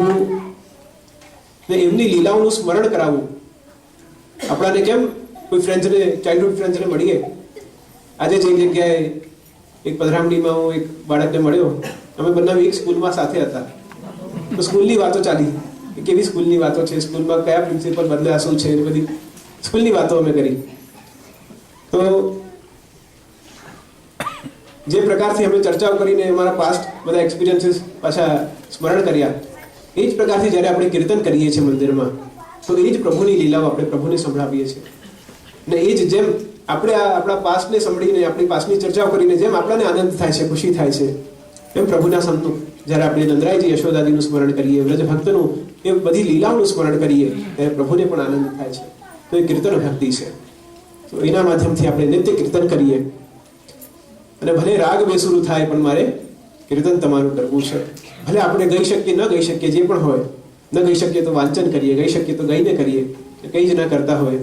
ને એમની લીલાઓનું સ્મરણ કરાવવું. આપણાને કેમ કોઈ ફ્રેન્ડ્સને, ચાઇલ્ડહુડ ફ્રેન્ડ્સને મળીએ, આજે જ એક જગ્યાએ એક પધરામણીમાં હું એક બાળકને મળ્યો. અમે બંને એક સ્કૂલમાં સાથે હતા. તો સ્કૂલની વાતો ચાલી, કે કેવી સ્કૂલની વાતો છે, સ્કૂલમાં કયા પ્રિન્સિપલ બદલ્યા, શું છે, એ બધી સ્કૂલની વાતો અમે કરી. તો જે પ્રકારથી અમે ચર્ચાઓ કરીને અમારા પાસ્ટ બધા એક્સપિરિયન્સીસ પાછા સ્મરણ કર્યા, એ જ પ્રકારથી જ્યારે આપણે કીર્તન કરીએ છીએ મંદિરમાં, તો એ જ પ્રભુની લીલાઓ આપણે પ્રભુને સંભળાવીએ છીએ. ને એ જ જેમ આપણે આપણા પાસ્ટને સાંભળીને, આપણી પાસ્ટની ચર્ચાઓ કરીને જેમ આપણને આનંદ થાય છે, ખુશી થાય છે, એમ પ્રભુના સંતનું જ્યારે આપણે નંદરાયજી યશોદાજીનું સ્મરણ કરીએ, વ્રજ ભક્તનું, એ બધી લીલાઓનું સ્મરણ કરીએ, ત્યારે પ્રભુને પણ આનંદ થાય છે. તો એ કીર્તન ભક્તિ છે. તો એના માધ્યમથી આપણે નિત્ય કીર્તન કરીએ. અને ભલે રાગ બેસુરું થાય, પણ મારે કીર્તન તમારું કરવું છે. ભલે આપણે ગઈ શકીએ, ન ગઈ શકીએ, જે પણ હોય, ન ગઈ શકીએ તો વાંચન કરીએ, ગઈ શકીએ તો ગઈને કરીએ, કંઈ જ ના કરતા હોય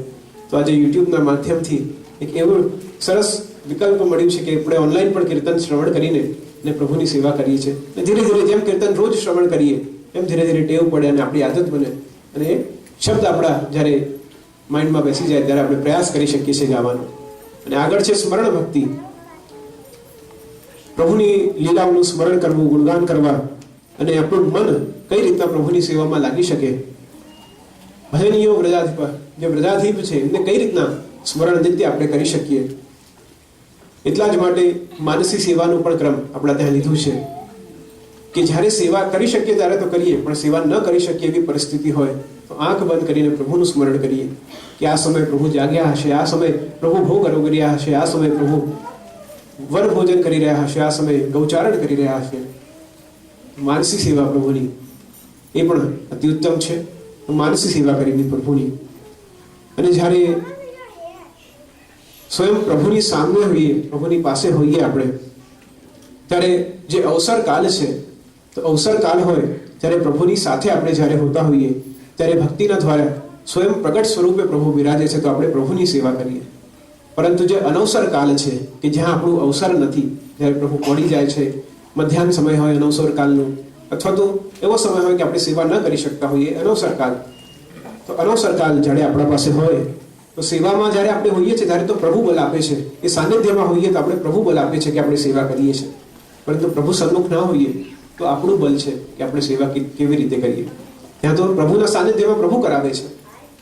તો આજે યુટ્યુબના માધ્યમથી એક એવું સરસ વિકલ્પ મળ્યું છે કે આપણે ઓનલાઈન પણ કીર્તન શ્રવણ કરીને ને પ્રભુની સેવા કરીએ છીએ. અને ધીરે ધીરે જેમ કીર્તન રોજ શ્રવણ કરીએ, એમ ધીરે ધીરે ટેવ પડે અને આપણી આદત બને. અને એ શબ્દ આપણા જ્યારે માઇન્ડમાં બેસી જાય ત્યારે આપણે પ્રયાસ કરી શકીએ છીએ ગાવાનો. અને આગળ છે સ્મરણ ભક્તિ. પ્રભુની લીલાઓનું સ્મરણ કરવું, ગુણગાન કરવા, અને આપણું મન કઈ રીતના પ્રભુની સેવામાં લાગી શકે. ભજનીયો વ્રજાધિપ, જે વ્રજાધિપ છે એમને કઈ રીતના સ્મરણ નિત્ય આપણે કરી શકીએ. એટલા જ માટે માનસી સેવાનું પણ ક્રમ આપણા ત્યાં લીધું છે કે જ્યારે સેવા કરી શકીએ ત્યારે તો કરીએ, પણ સેવા ન કરી શકીએ એવી પરિસ્થિતિ હોય તો આંખ બંધ કરીને પ્રભુનું સ્મરણ કરીએ કે આ સમય પ્રભુ જાગ્યા હશે, આ સમય પ્રભુ ભોગ કરી રહ્યા હશે, આ સમય પ્રભુ વન ભોજન કરી રહ્યા હશે, આ સમય ગૌચારણ કરી રહ્યા હશે. માનસી સેવા પ્રભુની એ પણ અતિ ઉત્તમ છે. માનસી સેવા કરવી પ્રભુની. અને જ્યારે સ્વયં પ્રભુની સામે હોઈએ, પ્રભુની પાસે હોઈએ આપણે, ત્યારે જે અવસર કાલ છે, તો અવસર કાલ હોય ત્યારે પ્રભુની સાથે આપણે જ્યારે હોતા હોઈએ ત્યારે ભક્તિના દ્વારા સ્વયં પ્રગટ સ્વરૂપે પ્રભુ બિરાજે છે તો આપણે પ્રભુની સેવા કરીએ. પરંતુ જે અનવસર કાલ છે કે જ્યાં આપણું અવસર નથી, જ્યારે પ્રભુ પડી જાય છે, મધ્યાહન સમય હોય અનવસર કાલનું, અથવા તો એવો સમય હોય કે આપણે સેવા ન કરી શકતા હોઈએ, અનવસર કાલ, તો અનવસર કાલ જ્યારે આપણા પાસે હોય તો સેવામાં જ્યારે આપણે હોઈએ છીએ ત્યારે તો પ્રભુ બલ આપે છે. એ સાનિધ્યમાં હોઈએ તો આપણે પ્રભુ બલ આપે છે કે આપણે સેવા કરીએ છીએ. પરંતુ પ્રભુ સન્મુખ ના હોઈએ તો આપણું બલ છે કે આપણે સેવા કેવી રીતે કરીએ. ત્યાં તો પ્રભુના સાનિધ્યમાં પ્રભુ કરાવે છે,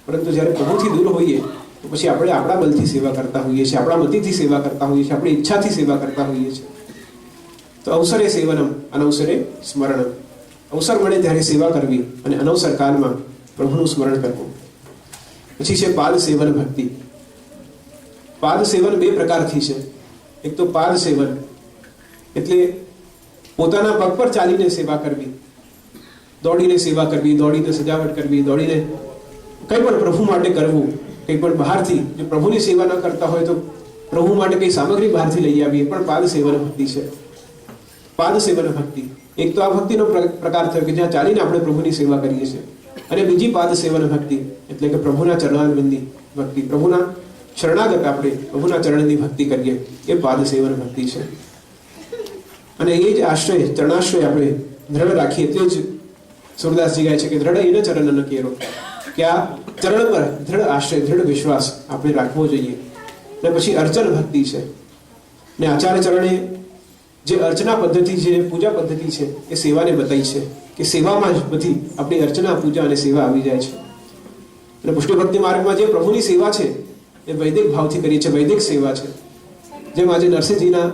પરંતુ જ્યારે પ્રભુથી દૂર હોઈએ તો પછી આપણે આપણા બલથી સેવા કરતા હોઈએ છીએ, આપણા મતિથી સેવા કરતા હોઈએ છીએ, આપણી ઈચ્છાથી સેવા કરતા હોઈએ છીએ. તો અવસરે સેવનમ અનવસરે સ્મરણમ. અવસર મળે ત્યારે સેવા કરવી અને અનવસર કાળમાં પ્રભુનું સ્મરણ કરવું. પછી છે પાદ સેવન ભક્તિ. પાદ સેવન બે પ્રકારથી છે. એક તો પાદ સેવન એટલે પોતાના પગ પર ચાલીને સેવા કરવી, દોડીને સેવા કરવી, દોડીને સજાવટ કરવી, દોડીને કંઈ પણ પ્રભુ માટે કરવું. કંઈ પણ બહારથી જો પ્રભુની સેવા ન કરતા હોય તો પ્રભુ માટે કંઈ સામગ્રી બહારથી લઈ આવીએ, પણ પાદ સેવન ભક્તિ છે. પાદ સેવન ભક્તિ એક તો આ ભક્તિનો પ્રકાર થયો કે જ્યાં ચાલીને આપણે પ્રભુની સેવા કરીએ છીએ. અને બીજી પાદ સેવન ભક્તિ એટલે કે પ્રભુના ચરણારવિંદની ભક્તિ, પ્રભુના શરણાગત આપણે પ્રભુના ચરણની ભક્તિ કરીએ, એ પાદ સેવન ભક્તિ છે. અને એ જ આશ્રય, ચરણાશ્રય આપણે દ્રઢ રાખીએ. એટલે જ સુરદાસજી કહે છે કે દ્રઢ એને ચરણ ન કેરો, કે આ ચરણ પર દ્રઢ આશ્રય, દ્રઢ વિશ્વાસ આપણે રાખવો જોઈએ. અને પછી અર્ચન ભક્તિ છે. ને આચાર્ય ચરણે જે અર્ચના પદ્ધતિ છે, પૂજા પદ્ધતિ છે, એ સેવાને બતાવી છે કે સેવામાં જ બધી આપણી અર્ચના, પૂજા અને સેવા આવી જાય છે. અને પુષ્ટિ ભક્તિ માર્ગમાં જે પ્રભુની સેવા છે એ વૈદિક ભાવથી કરીએ છીએ, વૈદિક સેવા છે. જેમ આજે નરસિંહજીના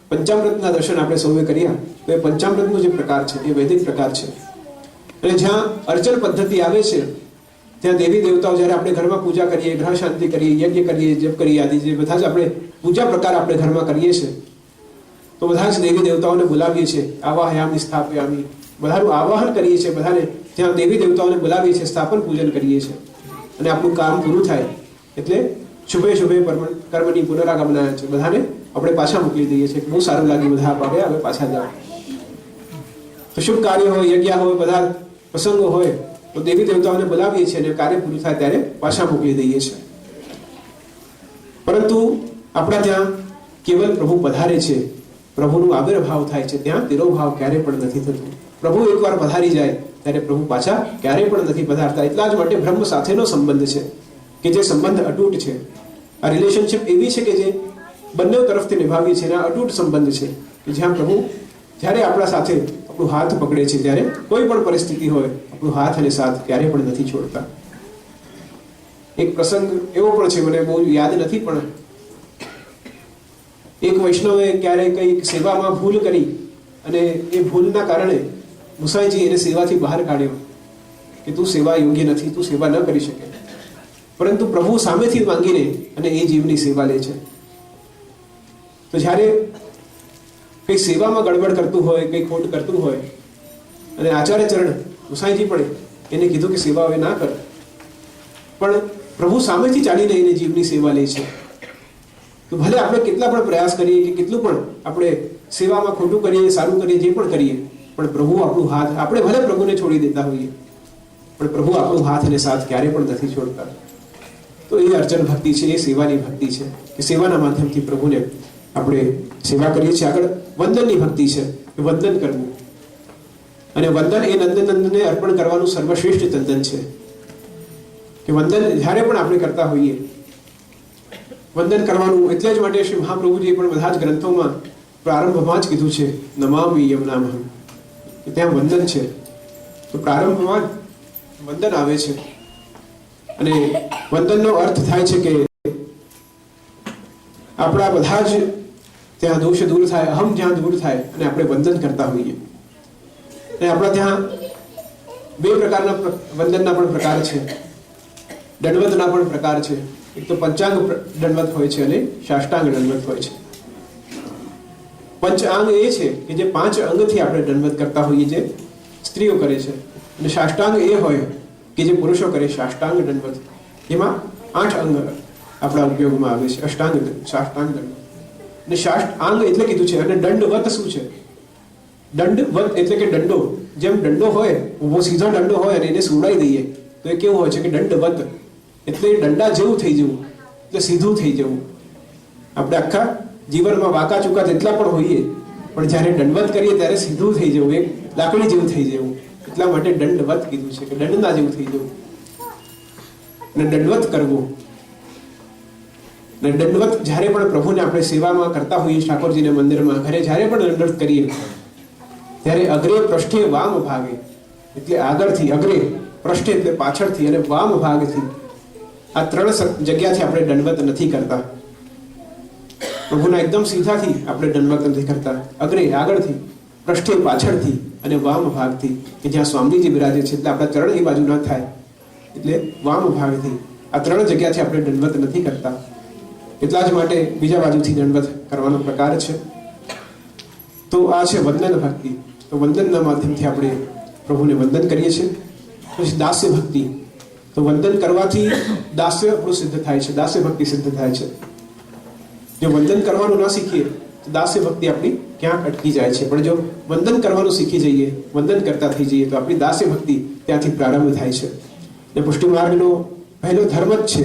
પંચામૃતના દર્શન આપણે સૌએ કર્યા, તો એ પંચામૃતનો જે પ્રકાર છે એ વૈદિક પ્રકાર છે. અને જ્યાં અર્ચન પદ્ધતિ આવે છે ત્યાં દેવી દેવતાઓ જ્યારે આપણે ઘરમાં પૂજા કરીએ, ગ્રહ શાંતિ કરીએ, યજ્ઞ કરીએ, જપ કરીએ, આદિ જે બધા જ આપણે પૂજા પ્રકાર આપણે ઘરમાં કરીએ છીએ, તો બધા જ દેવી દેવતાઓને બોલાવીએ છીએ. આવાહયામી સ્થાપયામી, બધાનું આવાહન કરીએ છીએ, બધાને ત્યાં દેવી દેવતાઓને બોલાવીએ છીએ, સ્થાપન પૂજન કરીએ છીએ. અને આપણું કામ પૂરું થાય એટલે શુભે શુભે કર્મની પુનરાગમનાય છે, બધાને આપણે પાછા મોકલી દઈએ છીએ. બહુ સારું લાગ્યું, બધા આપ આવ્યા, હવે પાછા જાઓ. તો શુભ કાર્ય હોય, યજ્ઞ હોય, બધા પ્રસંગો હોય તો દેવી દેવતાઓને બોલાવીએ છીએ અને કાર્ય પૂરું થાય ત્યારે પાછા મોકલી દઈએ છીએ. પરંતુ આપણા ત્યાં કેવલ પ્રભુ પધારે છે, પ્રભુનું આવિર્ભાવ થાય છે, ત્યાં તિરોભાવ ક્યારે પણ નથી થતું. પ્રભુ એકવાર પધારી જાય ત્યારે પ્રભુ પાછા ક્યારે પણ નથી પધારતા. એટલા જ માટે બ્રહ્મ સાથેનો સંબંધ છે કે જે સંબંધ અતૂટ છે. આ રિલેશનશિપ એવી છે કે જે બંને તરફથી નિભાવી છે, આ અતૂટ સંબંધ છે કે જ્યાં પ્રભુ જ્યારે આપણા સાથે આપણું હાથ પકડે છે ત્યારે કોઈ પણ પરિસ્થિતિ હોય આપણું હાથ અને સાથ ક્યારે પણ નથી છોડતા. એક પ્રસંગ એવો પણ છે, મને બહુ યાદ નથી, પણ એક વૈષ્ણવે ક્યારેય કંઈક સેવામાં ભૂલ કરી અને એ ભૂલના કારણે મુસાઈજી એને સેવાથી બહાર કાઢ્યો કે તું સેવા યોગ્ય નથી, તું સેવા ન કરી શકે. પરંતુ પ્રભુ સામેથી માંગીને અને એ જીવની સેવા લે છે. તો જ્યારે કંઈ સેવામાં ગડબડ કરતું હોય, કંઈ ખોટ કરતું હોય અને આચાર્ય ચરણ મુસાઈજી પણ એને કીધું કે સેવા હવે ના કર, પણ પ્રભુ સામેથી ચાલીને એને જીવની સેવા લે છે. તો ભલે આપણે કેટલા પણ પ્રયાસ કરીએ કે કેટલું પણ આપણે સેવામાં ખોટું કરીએ, સારું કરીએ, જે પણ કરીએ, પણ પ્રભુ આપણું હાથ, આપણે ભલે પ્રભુને છોડી દેતા હોઈએ પણ પ્રભુ આપણું હાથ અને સાથ ક્યારે પણ નથી છોડતા. તો એ અર્ચન ભક્તિ છે, એ સેવાની ભક્તિ છે કે સેવાના માધ્યમથી પ્રભુને આપણે સેવા કરીએ છીએ. આગળ વંદનની ભક્તિ છે, વંદન કરવું. અને વંદન એ નંદનંદનને અર્પણ કરવાનું સર્વશ્રેષ્ઠ ચંદન છે. કે વંદન જ્યારે પણ આપણે કરતા હોઈએ, વંદન કરવાનું એટલે જ માટે શ્રી મહાપ્રભુજીએ પણ બધા જ ગ્રંથોમાં પ્રારંભમાં જ કીધું છે નમામિ યમનામહં, કે ત્યાં વંદન છે. તો પ્રારંભમાં જ વંદન આવે છે અને વંદનનો અર્થ થાય છે કે આપણા બધા જ ત્યાં દોષ દૂર થાય, અહમ જ્યાં દૂર થાય અને આપણે વંદન કરતા હોઈએ. અને આપણા ત્યાં બે પ્રકારના વંદનના પણ પ્રકાર છે, દંડવતના પણ પ્રકાર છે. એક તો પંચાંગ દંડવત હોય છે અને સાષ્ટાંગ દંડવત હોય છે. પંચાંગ એ છે કે જે 5 અંગથી આપણે દંડવત કરતા હોઈએ, જે સ્ત્રીઓ કરે છે, અને સાષ્ટાંગ એ હોય કે જે પુરુષો કરે સાષ્ટાંગ દંડવત. એમાં 8 અંગ આપણા ઉપયોગમાં આવે છે, અષ્ટાંગ સાષ્ટાંગ દંડવત. અને સાષ્ટાંગ એટલે કીધું છે. અને દંડવત શું છે? દંડવત એટલે કે દંડો, જેમ દંડો હોય, ઊભો સીધો દંડો હોય અને એને સુવડાવી દઈએ તો એ કેવું હોય છે કે દંડવત, એટલે દંડા જેવું થઈ જવું, એટલે સીધું થઈ જવું. આપણે આખા જીવનમાં વાંકા ચૂકા જેટલા પણ હોઈએ, પણ જ્યારે દંડવત કરીએ ત્યારે સીધું થઈ જવું, એક લાકડી જેવું થઈ જવું. એટલા માટે દંડવત કીધું છે કે દંડના જેવું થઈ જવું અને દંડવત કરવું. અને દંડવત જ્યારે પણ પ્રભુને આપણે સેવામાં કરતા હોઈએ, ઠાકોરજીના મંદિરમાં, ઘરે જ્યારે પણ દંડવત કરીએ ત્યારે અગ્રે પૃષ્ઠે વામ ભાગે, એટલે આગળથી, અગ્રે પૃષ્ઠે એટલે પાછળથી, અને વામ ભાગથી, આ 3 જગ્યાથી આપણે દંડવત નથી કરતા. પ્રભુના એકદમ સીધાથી આપણે દંડવત નથી કરતા. અગ્રે આગળથી, પૃષ્ઠે પાછળથી અને વામ ભાગથી, કે જ્યાં સ્વામીજી બિરાજે છે એટલે આપણા ચરણ એ બાજુ ના થાય, એટલે વામ ભાગથી આ 3 જગ્યાથી આપણે દંડવત નથી કરતા. એટલા જ માટે બીજા બાજુથી દંડવત કરવાનો પ્રકાર છે. તો આ છે વંદન ભક્તિ. તો વંદનના માધ્યમથી આપણે પ્રભુને વંદન કરીએ છીએ. પછી દાસ્ય ભક્તિ. તો વંદન કરવાથી દાસ્ય આપણું સિદ્ધ થાય છે, દાસ્ય ભક્તિ સિદ્ધ થાય છે. જો વંદન કરવાનું ના શીખીએ તો દાસ્ય ભક્તિ આપણી ક્યાંક અટકી જાય છે. પણ જો વંદન કરવાનું શીખી જઈએ, વંદન કરતા થઈ જઈએ તો આપણી દાસ્ય ભક્તિ ત્યાંથી પ્રારંભ થાય છે. અને પુષ્ટિ માર્ગનો પહેલો ધર્મ જ છે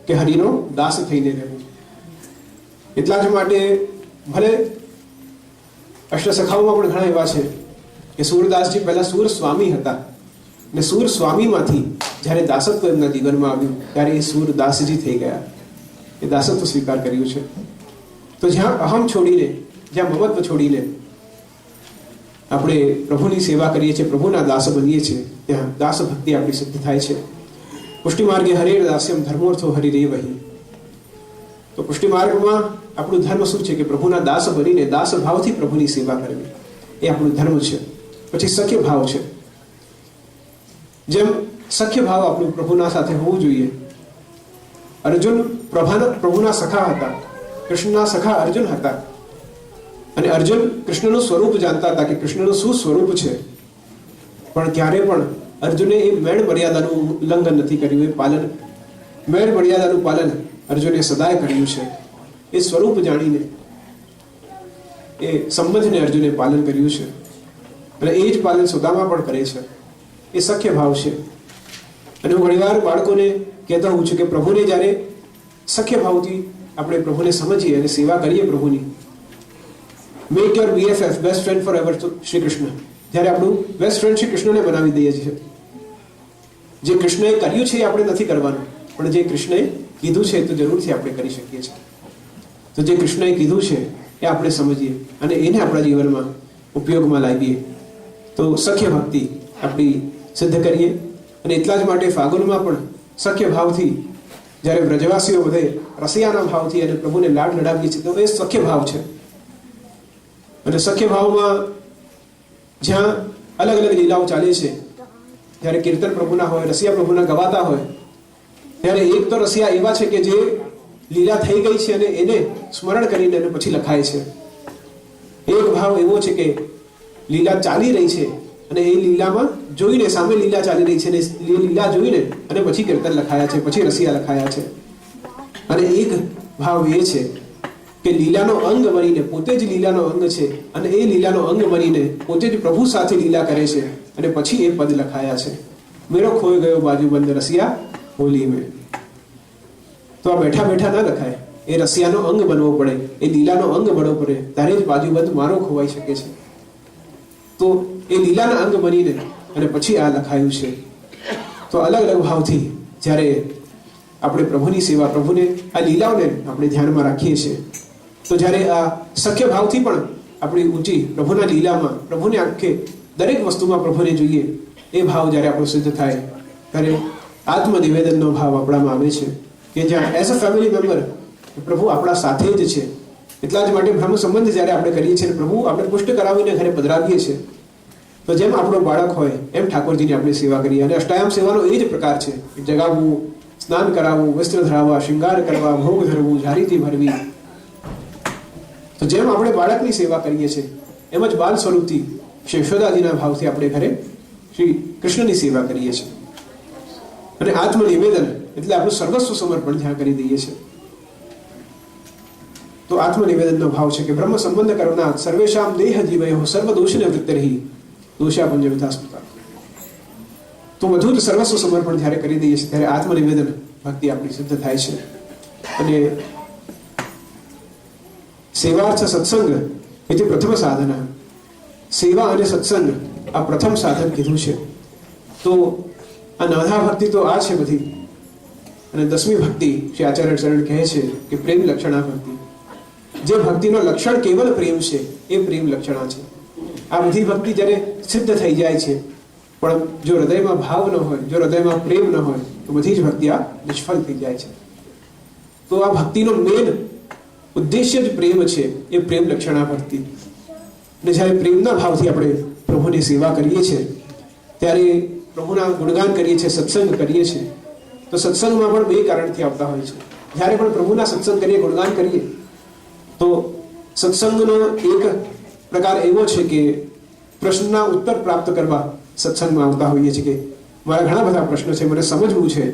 કે હરિનો દાસ થઈને રહેવું. એટલા જ માટે ભલે અષ્ટસખાઓમાં પણ ઘણા એવા છે કે સૂરદાસજી પહેલા સૂર સ્વામી હતા, અને સૂર સ્વામીમાંથી જ્યારે દાસત્વ એમના જીવનમાં આવ્યું ત્યારે એ સૂર દાસજી થઈ ગયા, એ દાસત્વ સ્વીકાર કર્યું છે. તો જ્યાં અહમ છોડીને, જ્યાં મમત્વ છોડીને આપણે પ્રભુની સેવા કરીએ છીએ, પ્રભુના દાસ બનીએ છીએ, ત્યાં દાસ ભક્તિ આપણી સિદ્ધ થાય છે. પુષ્ટિ માર્ગે હરેર દાસ્યમ ધર્મોર્થો હરિરેવહિ. તો પુષ્ટિ માર્ગમાં આપણું ધર્મ શું છે કે પ્રભુના દાસ બનીને દાસ ભાવથી પ્રભુની સેવા કરવી, એ આપણું ધર્મ છે. પછી સખ્ય ભાવ છે. જેમ સખ્ય ભાવ આપણું પ્રભુના સાથે હોવું જોઈએ. અર્જુન પ્રભુના સખા હતા, કૃષ્ણના સખા અર્જુન હતા, અને અર્જુન કૃષ્ણનું સ્વરૂપ જાણતા હતા કે કૃષ્ણનું શું સ્વરૂપ છે. પણ ક્યારે પણ અર્જુને એ મેળ મર્યાદાનું ઉલ્લંઘન નથી કર્યું. એ પાલન, મેળ મર્યાદાનું પાલન અર્જુને સદાય કર્યું છે. એ સ્વરૂપ જાણીને, એ સંબંધને અર્જુને પાલન કર્યું છે, અને એ જ પાલન સુદામા પણ કરે છે. એ સખ્ય ભાવ છે. અને હું ઘણીવાર બાળકોને કહેતો હોઉં છું કે પ્રભુને જ્યારે સખ્ય ભાવથી આપણે પ્રભુને સમજીએ અને સેવા કરીએ પ્રભુની, make your BFF, best friend forever Shri Krishna. જ્યારે આપણું બેસ્ટ ફ્રેન્ડ શ્રી કૃષ્ણને બનાવી દઈએ છીએ. જે કૃષ્ણએ કર્યું છે એ આપણે નથી કરવાનું, પણ જે કૃષ્ણએ કીધું છે તો જરૂરથી આપણે કરી શકીએ છીએ. તો જે કૃષ્ણએ કીધું છે એ આપણે સમજીએ અને એને આપણા જીવનમાં ઉપયોગમાં લાવીએ તો સખ્ય ભક્તિ આપણી સિદ્ધ કરીએ. અને એટલા જ માટે ફાગુનમાં પણ સખ્ય ભાવથી જ્યારે વ્રજવાસીઓ બધે રસિયાના ભાવથી અને પ્રભુને લાડ લડાવીએ છીએ તો એ સખ્ય ભાવ છે. અને સખ્ય ભાવમાં જ્યાં અલગ અલગ લીલાઓ ચાલે છે, જ્યારે કીર્તન પ્રભુના હોય, રસિયા પ્રભુના ગવાતા હોય, ત્યારે એક તો રસિયા એવા છે કે જે લીલા થઈ ગઈ છે અને એને સ્મરણ કરીને અને પછી લખાય છે. એક ભાવ એવો છે કે લીલા ચાલી રહી છે અને એ લીલામાં જોઈને, સામે લીલા ચાલી રહી છે અને એ લીલા જોઈને અને પછી કીર્તન લખાયા છે, પછી રસિયા લખાયા છે. અને એક ભાવ એ છે કે લીલાનો અંગ બનીને પોતે જ લીલાનો અંગ છે અને એ લીલાનો અંગ બનીને પોતે જ પ્રભુ સાથે લીલા કરે છે અને પછી એ પદ લખાયા છે, મેરો ખોઈ ગયો બાજુબંધ રસિયા હોલી મેં. તો આ બેઠા બેઠા ના લખાય, એ રસિયાનો અંગ બનવો પડે, એ લીલાનો અંગ બનવો પડે, ત્યારે જ બાજુબંધ મારો ખોવાઈ શકે છે. તો એ લીલાના અંગ બનીને અને પછી આ લખાયું છે. તો અલગ અલગ ભાવથી જ્યારે આપણે પ્રભુની સેવા, પ્રભુને આ લીલાઓને આપણે ધ્યાનમાં રાખીએ છીએ, તો જ્યારે આ સખ્ય ભાવથી પણ આપણી ઊંચી પ્રભુના લીલામાં, પ્રભુને આંખે દરેક વસ્તુમાં પ્રભુને જોઈએ, એ ભાવ જ્યારે આપણો સિદ્ધ થાય, ત્યારે આત્મનિવેદનનો ભાવ આપણામાં આવે છે કે જ્યાં એઝ અ ફેમિલી મેમ્બર પ્રભુ આપણા સાથે જ છે. એટલા જ માટે બ્રહ્મ સંબંધ જ્યારે આપણે કરીએ છીએ, પ્રભુ આપણે પુષ્ટ કરાવીને ઘરે પધરાવીએ છીએ, તો જેમ આપણો બાળક હોય એમ ઠાકોરજીની આપણે સેવા કરીએ. અને અષ્ટાયામ સેવાનો એ જ પ્રકાર છે, જગાવવું, સ્નાન કરાવવું, વસ્ત્ર ધરાવવા, શૃંગાર કરવા, ભોગ ધરવું, જારીથી ભરવી. તો જેમ આપણે બાળકની સેવા કરીએ છીએ, એમ જ બાલ સ્વરૂપથી શ્રી યશોદાજીના ભાવથી આપણે ઘરે શ્રી કૃષ્ણની સેવા કરીએ છીએ. અને આત્મનિવેદન એટલે આપણું સર્વસ્વ સમર્પણ જ્યાં કરી દઈએ છીએ. તો આત્મનિવેદનનો ભાવ છે કે બ્રહ્મ સંબંધ કરુણા સર્વેશામ દેહ જીવયો સર્વ દોષને વૃત્તરહી દોષા પુંજ વિધાસ્મૃતા. તો બધું જ સર્વસ્વ સમર્પણ જ્યારે કરી દઈએ છીએ, ત્યારે આત્મનિવેદન ભક્તિ આપણી સિદ્ધ થાય છે. અને સેવાર્થ સત્સંગ એ પ્રથમ સાધન. સેવા અને સત્સંગ આ પ્રથમ સાધન કીધું છે. તો આ નવધા ભક્તિ તો આ છે બધી. અને 10મી ભક્તિ શ્રી આચાર્ય ચરણ કહે છે કે પ્રેમ લક્ષણા ભક્તિ. જે ભક્તિનો લક્ષણ કેવલ પ્રેમ છે, એ પ્રેમ લક્ષણા છે. આ બધી ભક્તિ જ્યારે સિદ્ધ થઈ જાય છે, પણ જો હૃદયમાં ભાવ ન હોય, જો હૃદયમાં પ્રેમ ન હોય, તો બધી જ ભક્તિ આ નિષ્ફળ થઈ જાય છે. તો આ ભક્તિનો મેન ઉદ્દેશ્ય જ પ્રેમ છે, એ પ્રેમ લક્ષણા ભક્તિ. અને જ્યારે પ્રેમના ભાવથી આપણે પ્રભુની સેવા કરીએ છીએ, ત્યારે પ્રભુના ગુણગાન કરીએ છીએ, સત્સંગ કરીએ છીએ, તો સત્સંગમાં પણ 2 કારણથી આવતા હોય છે. જ્યારે પણ પ્રભુના સત્સંગ કરીએ, ગુણગાન કરીએ, તો સત્સંગનો એક પ્રકાર એવો છે કે પ્રશ્નના ઉત્તર પ્રાપ્ત કરવા સત્સંગમાં આવતા હોઈએ છીએ કે મારા ઘણા બધા પ્રશ્નો છે, મને સમજવું છે,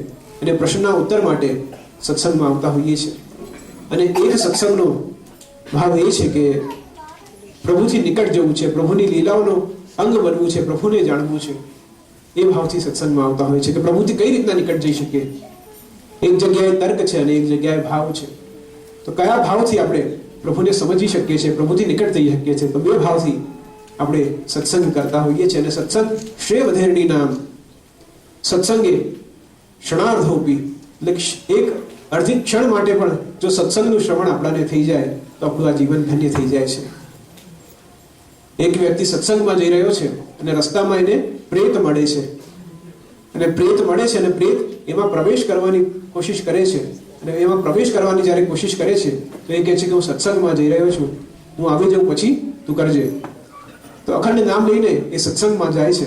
અને પ્રશ્નના ઉત્તર માટે સત્સંગમાં આવતા હોઈએ છીએ. અને એક સત્સંગનો ભાવ એ છે કે પ્રભુથી નિકટ જવું છે, પ્રભુની લીલાઓનો અંગ બનવું છે, પ્રભુને જાણવું છે. એ ભાવથી સત્સંગમાં આવતા હોય છે કે પ્રભુથી કઈ રીતના નિકટ જઈ શકીએ. એક જગ્યાએ તર્ક છે અને એક જગ્યાએ ભાવ છે. તો કયા ભાવથી આપણે પ્રભુને સમજી શકીએ છીએ, પ્રભુથી નિકટ થઈ શકીએ છીએ, તો 2 ભાવથી આપણે સત્સંગ કરતા હોઈએ છીએ. અને સત્સંગ શ્રેય વધેરણી નામ સત્સંગે ક્ષણાર્ધોપી, એટલે એક અડધી ક્ષણ માટે પણ જો સત્સંગનું શ્રવણ આપણાને થઈ જાય, તો આપણું આ જીવન ધન્ય થઈ જાય છે. એક વ્યક્તિ સત્સંગમાં જઈ રહ્યો છે અને રસ્તામાં એને પ્રેત મળે છે, અને પ્રેત મળે છે અને પ્રેત એમાં પ્રવેશ કરવાની કોશિશ કરે છે. અને એમાં પ્રવેશ કરવાની જ્યારે કોશિશ કરે છે, તો એ કહે છે કે હું સત્સંગમાં જઈ રહ્યો છું, હું આવી જાઉં પછી તું કરજે. તો અખંડ નામ લઈને એ સત્સંગમાં જાય છે.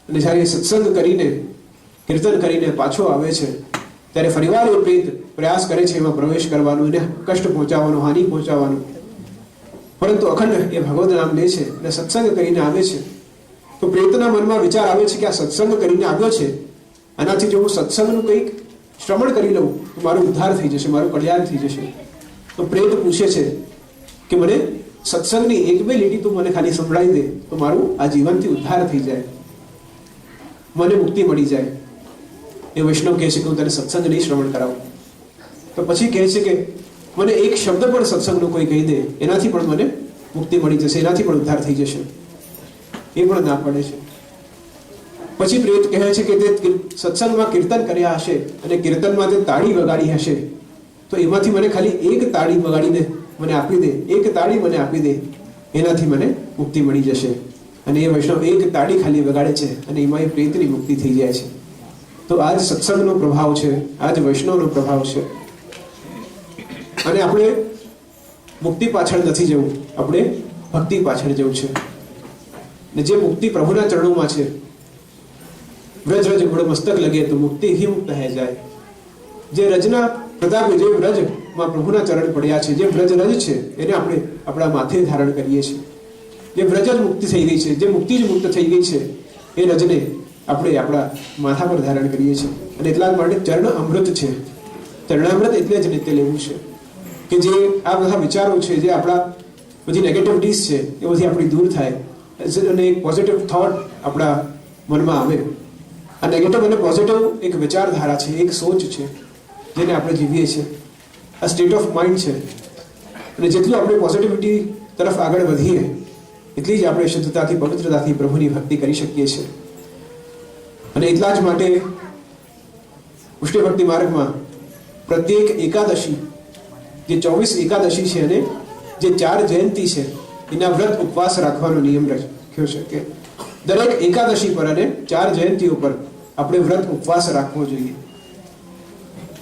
અને જ્યારે એ સત્સંગ કરીને, કીર્તન કરીને પાછો આવે છે, ત્યારે ફરીવાર એ પ્રેત પ્રયાસ કરે છે એમાં પ્રવેશ કરવાનો, એને કષ્ટ પહોંચાડવાનો, હાનિ પહોંચાડવાનો. પરંતુ અખંડ એ ભગવદ નામ લે છે અને સત્સંગ કરીને આવે છે. તો પ્રેતના મનમાં વિચાર આવે છે કે આ સત્સંગ કરીને આવ્યો છે, આનાથી જો હું સત્સંગનું કંઈક શ્રવણ કરી લઉં તો મારો ઉદ્ધાર થઈ જશે, મારું કલ્યાણ થઈ જશે. તો પ્રેત પૂછે છે કે મને સત્સંગની 1-2 લીટી તું મને ખાલી સંભળાવી દે, તો મારું આ જીવનથી ઉદ્ધાર થઈ જાય, મને મુક્તિ મળી જાય. એ વૈષ્ણવ કહે છે કે હું તને સત્સંગ નહીં શ્રવણ કરાવું. તો પછી કહે છે કે મને એક શબ્દ પણ સત્સંગનો કોઈ કહી દે, એનાથી પણ મને મુક્તિ મળી જશે, એનાથી પણ ઉદ્ધાર થઈ જશે. એ પણ ના પડે છે. પછી પ્રેત કહે છે કે તે સત્સંગમાં કીર્તન કર્યા હશે અને કીર્તનમાં તે તાળી વગાડી હશે, તો એમાંથી મને ખાલી 1 તાળી વગાડી દે, મને આપી દે, 1 તાળી મને આપી દે, એનાથી મને મુક્તિ મળી જશે. અને એ વૈષ્ણવ 1 તાળી ખાલી વગાડે છે અને એમાં એ પ્રેતની મુક્તિ થઈ જાય છે. તો આ જ સત્સંગનો પ્રભાવ છે, આ જ વૈષ્ણવનો પ્રભાવ છે. અને આપણે મુક્તિ પાછળ નથી જવું, આપણે ભક્તિ પાછળ જવું છે. ને જે મુક્તિ પ્રભુના ચરણોમાં છે, વ્રજ રજ ગુણ મસ્તક લગે તો મુક્તિ હી મુક્ત હે જાય. જે રજના પ્રતાપે જે વ્રજમાં પ્રભુના ચરણ પડ્યા છે, જે વ્રજ રજ છે, એને આપણે આપણા માથે ધારણ કરીએ છીએ. જે વ્રજ જ મુક્તિ થઈ ગઈ છે, જે મુક્તિ જ મુક્ત થઈ ગઈ છે, એ રજને આપણે આપણા માથા પર ધારણ કરીએ છીએ. અને એટલા માટે ચરણ અમૃત છે. ચરણામૃત એટલે જ નિત્ય લેવું છે કે જે આ બધા વિચારો છે, જે આપણા બધી નેગેટિવિટીઝ છે, એ બધી આપણી દૂર થાય અને એક પોઝિટિવ થોટ આપણા મનમાં આવે. આ નેગેટિવ અને પોઝિટિવ એક વિચારધારા છે, એક સોચ છે, જેને આપણે જીવીએ છીએ. આ સ્ટેટ ઓફ માઇન્ડ છે. અને જેટલું આપણે પોઝિટિવિટી તરફ આગળ વધીએ, એટલી જ આપણે શુદ્ધતાથી, પવિત્રતાથી પ્રભુની ભક્તિ કરી શકીએ છીએ. અને એટલા જ માટે પુષ્ટિ ભક્તિ માર્ગમાં પ્રત્યેક એકાદશી, જે 24 એકાદશી છે અને જે 4 જયંતી છે, એના વ્રત ઉપવાસ રાખવાનો નિયમ રાખ્યો છે કે દરેક એકાદશી પર અને 4 જયંતીઓ પર આપણે વ્રત ઉપવાસ રાખવો જોઈએ.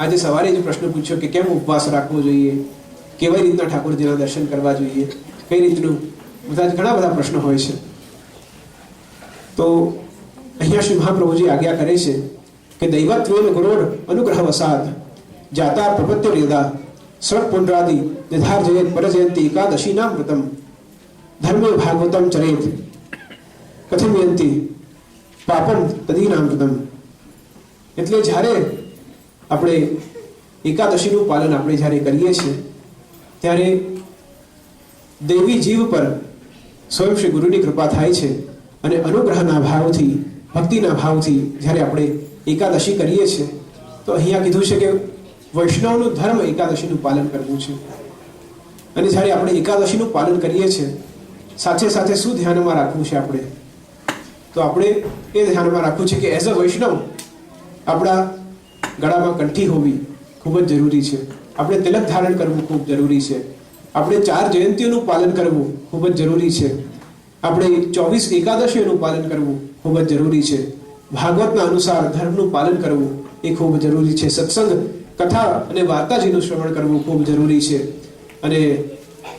આજે સવારે જ પ્રશ્ન પૂછ્યો કે કેમ ઉપવાસ રાખવો જોઈએ, કેવી રીતના ઠાકોરજીના દર્શન કરવા જોઈએ, કઈ રીતનું, ઘણા બધા પ્રશ્નો હોય છે. તો અહીંયા શ્રી મહાપ્રભુજી આજ્ઞા કરે છે કે દૈવત્વેન ગુરોર અનુગ્રહ વસાદ જાતા પ્રપત્ય રેદા સ્વટ પુંડ્રાદિ નિધાર જયેત પરજયંતી એકાદશી નામ વ્રતમ ધર્મે ભાગવતમ ચરેત કથમયંતી પાપમ તદીનામ વ્રતમ. એટલે જ્યારે આપણે એકાદશીનું પાલન આપણે જ્યારે કરીએ છીએ ત્યારે દેવી જીવ પર સ્વયં શ્રી ગુરુની કૃપા થાય છે અને અનુગ્રહના ભાવથી, ભક્તિના ભાવથી જ્યારે આપણે એકાદશી કરીએ છીએ તો અહીંયા કીધું છે કે વૈષ્ણવનું ધર્મ એકાદશીનું પાલન કરવું છે. અને જ્યારે આપણે એકાદશીનું પાલન કરીએ છીએ સાથે સાથે શું ધ્યાનમાં રાખવું છે આપણે, તો આપણે એ ધ્યાનમાં રાખવું છે કે એઝ અ વૈષ્ણવ આપણા ગળામાં કંઠી હોવી ખૂબ જ જરૂરી છે, આપણે તિલક ધારણ કરવું ખૂબ જરૂરી છે, આપણે 4 જયંતીઓનું પાલન કરવું ખૂબ જ જરૂરી છે, આપણે 24 એકાદશીઓનું પાલન કરવું ખૂબ જ જરૂરી છે, ભાગવતના અનુસાર ધર્મનું પાલન કરવું એ ખૂબ જરૂરી છે, સત્સંગ, કથા અને વાર્તાજીનું શ્રવણ કરવું ખૂબ જરૂરી છે, અને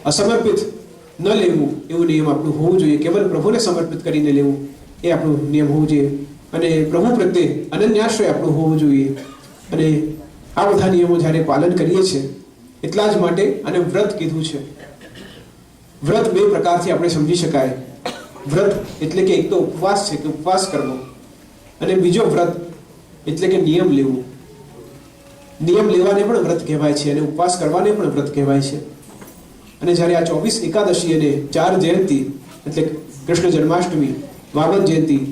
અસમર્પિત ન લેવું એવું નિયમ આપણું હોવું જોઈએ. કેવલ પ્રભુને સમર્પિત કરીને લેવું એ આપણું નિયમ હોવું જોઈએ, અને પ્રભુ પ્રત્યે અનન્યાશ્રય આપણું હોવું જોઈએ. અને આ બધા નિયમો જ્યારે પાલન કરીએ છીએ એટલા જ માટે અને વ્રત કીધું છે. વ્રત 2 પ્રકારથી આપણે સમજી શકાય. વ્રત એટલે કે એક તો ઉપવાસ છે કે ઉપવાસ કરવો, અને બીજો વ્રત એટલે કે નિયમ લેવું. નિયમ લેવાને પણ વ્રત કહેવાય છે અને ઉપવાસ કરવાને પણ વ્રત કહેવાય છે. અને જ્યારે આ 24 એકાદશી અને 4 જયંતી એટલે કૃષ્ણ જન્માષ્ટમી, વામન જયંતી,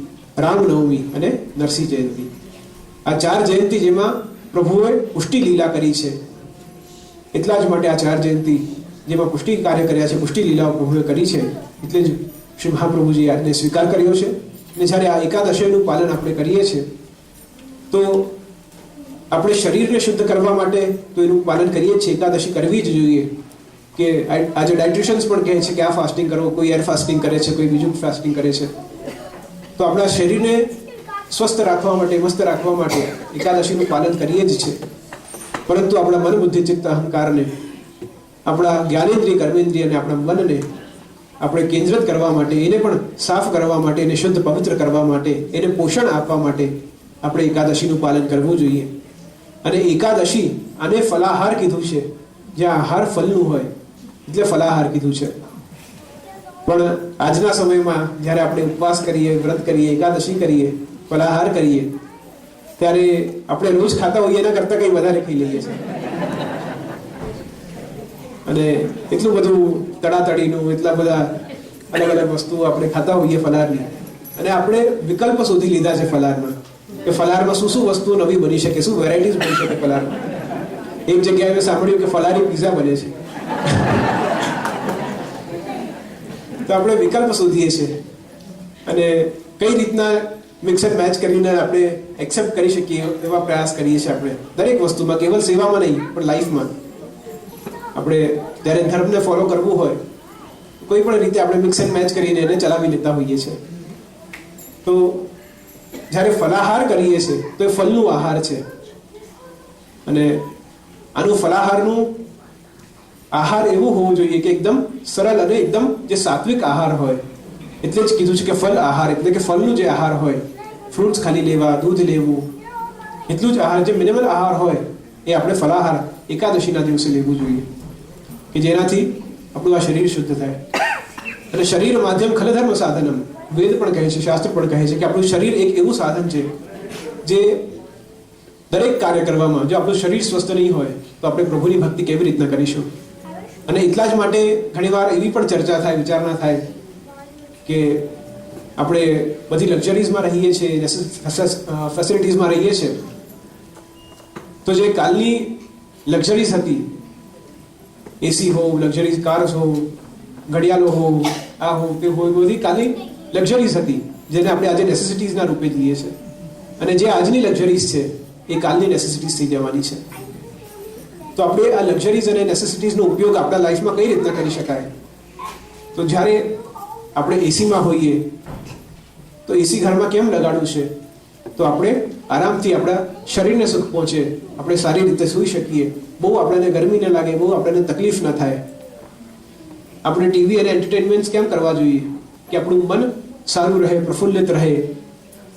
રામનવમી અને નરસિંહ જયંતી, આ 4 જયંતી જેમાં પ્રભુએ પુષ્ટિ લીલા કરી છે, એટલા જ માટે આ 4 જયંતી જેમાં પુષ્ટિ કાર્ય કર્યા છે, પુષ્ટિ લીલાઓ પ્રભુએ કરી છે, એટલે જ શ્રી મહાપ્રભુજી આજને સ્વીકાર કર્યો છે. અને જ્યારે આ એકાદશીનું પાલન આપણે કરીએ છીએ તો આપણે શરીરને શુદ્ધ કરવા માટે તો એનું પાલન કરીએ છીએ, એકાદશી કરવી જ જોઈએ. કે આજે ડાયટ્રિશિયન્સ પણ કહે છે કે આ ફાસ્ટિંગ કરો, કોઈ એર ફાસ્ટિંગ કરે છે, કોઈ બીજું ફાસ્ટિંગ કરે છે. તો આપણા શરીરને સ્વસ્થ રાખવા માટે, મસ્ત રાખવા માટે એકાદશીનું પાલન કરીએ જ છે. પરંતુ આપણા મન, બુદ્ધિ, ચિત્ત, અહંકારને, આપણા જ્ઞાનેન્દ્રિય, કર્મેન્દ્રિય અને આપણા મનને આપણે કેન્દ્રિત કરવા માટે, એને પણ સાફ કરવા માટે, એને શુદ્ધ પવિત્ર કરવા માટે, એને પોષણ આપવા માટે આપણે એકાદશીનું પાલન કરવું જોઈએ. અને એકાદશી આને ફલાહાર કીધું છે, જ્યાં આહાર ફલનું હોય એટલે ફલાહાર કીધું છે. પણ આજના સમયમાં જ્યારે આપણે ઉપવાસ કરીએ, વ્રત કરીએ, એકાદશી કરીએ, ફલાહાર કરીએ, ત્યારે આપણે રોજ ખાતા હોઈએ એના કરતાં કંઈ વધારે ખાઈ લઈએ છીએ. અને એટલું બધું તડાતડીનું, એટલા બધા અલગ અલગ વસ્તુઓ આપણે ખાતા હોઈએ ફલાહારની, અને આપણે વિકલ્પ શોધી લીધા છે ફલાહારમાં કે ફલાહારમાં શું શું વસ્તુઓ નવી બની શકે, શું વેરાયટીઝ બની શકે ફલાહારમાં. એક જગ્યાએ મેં સાંભળ્યું કે ફલાહારી પિઝા બને છે. તો આપણે વિકલ્પ શોધીએ છીએ અને કઈ રીતના મિક્સ એન્ડ મેચ કરીને આપણે એક્સેપ્ટ કરી શકીએ એવા પ્રયાસ કરીએ છીએ આપણે દરેક વસ્તુમાં, કેવલ સેવામાં નહીં પણ લાઈફમાં. આપણે જ્યારે ધર્મને ફોલો કરવું હોય કોઈ પણ રીતે આપણે મિક્સ એન્ડ મેચ કરીને એને ચલાવી લેતા હોઈએ છીએ. તો જ્યારે ફલાહાર કરીએ છીએ તો એ ફલનું આહાર છે, અને આનું ફલાહારનું આહાર એવું હોવું જોઈએ કે એકદમ સરળ અને એકદમ જે સાત્વિક આહાર હોય. એટલે જ કીધું છે કે ફલ આહાર એટલે કે ફલનું જે આહાર હોય, ફ્રૂટ્સ ખાલી લેવા, દૂધ લેવું, એટલું જ આહાર, જે મિનિમલ આહાર હોય એ આપણે ફલાહાર એકાદશીના દિવસે લેવું જોઈએ, કે જેનાથી આપણું આ શરીર શુદ્ધ થાય. અને શરીર માધ્યમ ખલધર્મ સાધનમ, વેદ પણ કહે છે, શાસ્ત્ર પણ કહે છે કે આપણું શરીર એક એવું સાધન છે જે દરેક કાર્ય કરવામાં, જો આપણું શરીર સ્વસ્થ નહીં હોય તો આપણે પ્રભુની ભક્તિ કેવી રીતના કરીશું. અને એટલા જ માટે ઘણીવાર એવી પણ ચર્ચા થાય, વિચારણા થાય કે આપણે બધી લક્ઝરીઝમાં રહીએ છીએ, ફેસિલિટીઝમાં રહીએ છીએ, તો જે કાલની લક્ઝરીઝ હતી, એસી હો, લક્ઝરીઝ કાર્સ હો, ઘડિયાળો હો, આ હો, તે હો, બધી કાલની લક્ઝરીઝ હતી જેને આપણે આજે નેસેસિટીઝના રૂપે લઈએ છીએ. અને જે આજની લક્ઝરીઝ છે એ કાલની નેસેસિટીઝ થઈ જવાની છે. તો આપણે આ લક્ઝરીઝ અને નેસેસિટીઝનો ઉપયોગ આપણા લાઈફમાં કઈ રીતના કરી શકાય? તો જ્યારે આપણે એસીમાં હોઈએ તો એસી ઘરમાં કેમ લગાડવું છે? તો આપણે આરામથી આપણા શરીરને સુખ પહોંચે, આપણે સારી રીતે સૂઈ શકીએ, બહુ આપણને ગરમી ન લાગે, બહુ આપણને તકલીફ ન થાય. આપણે ટીવી અને એન્ટરટેનમેન્ટ કેમ કરવા જોઈએ? કે આપણું મન સારું રહે, પ્રફુલ્લિત રહે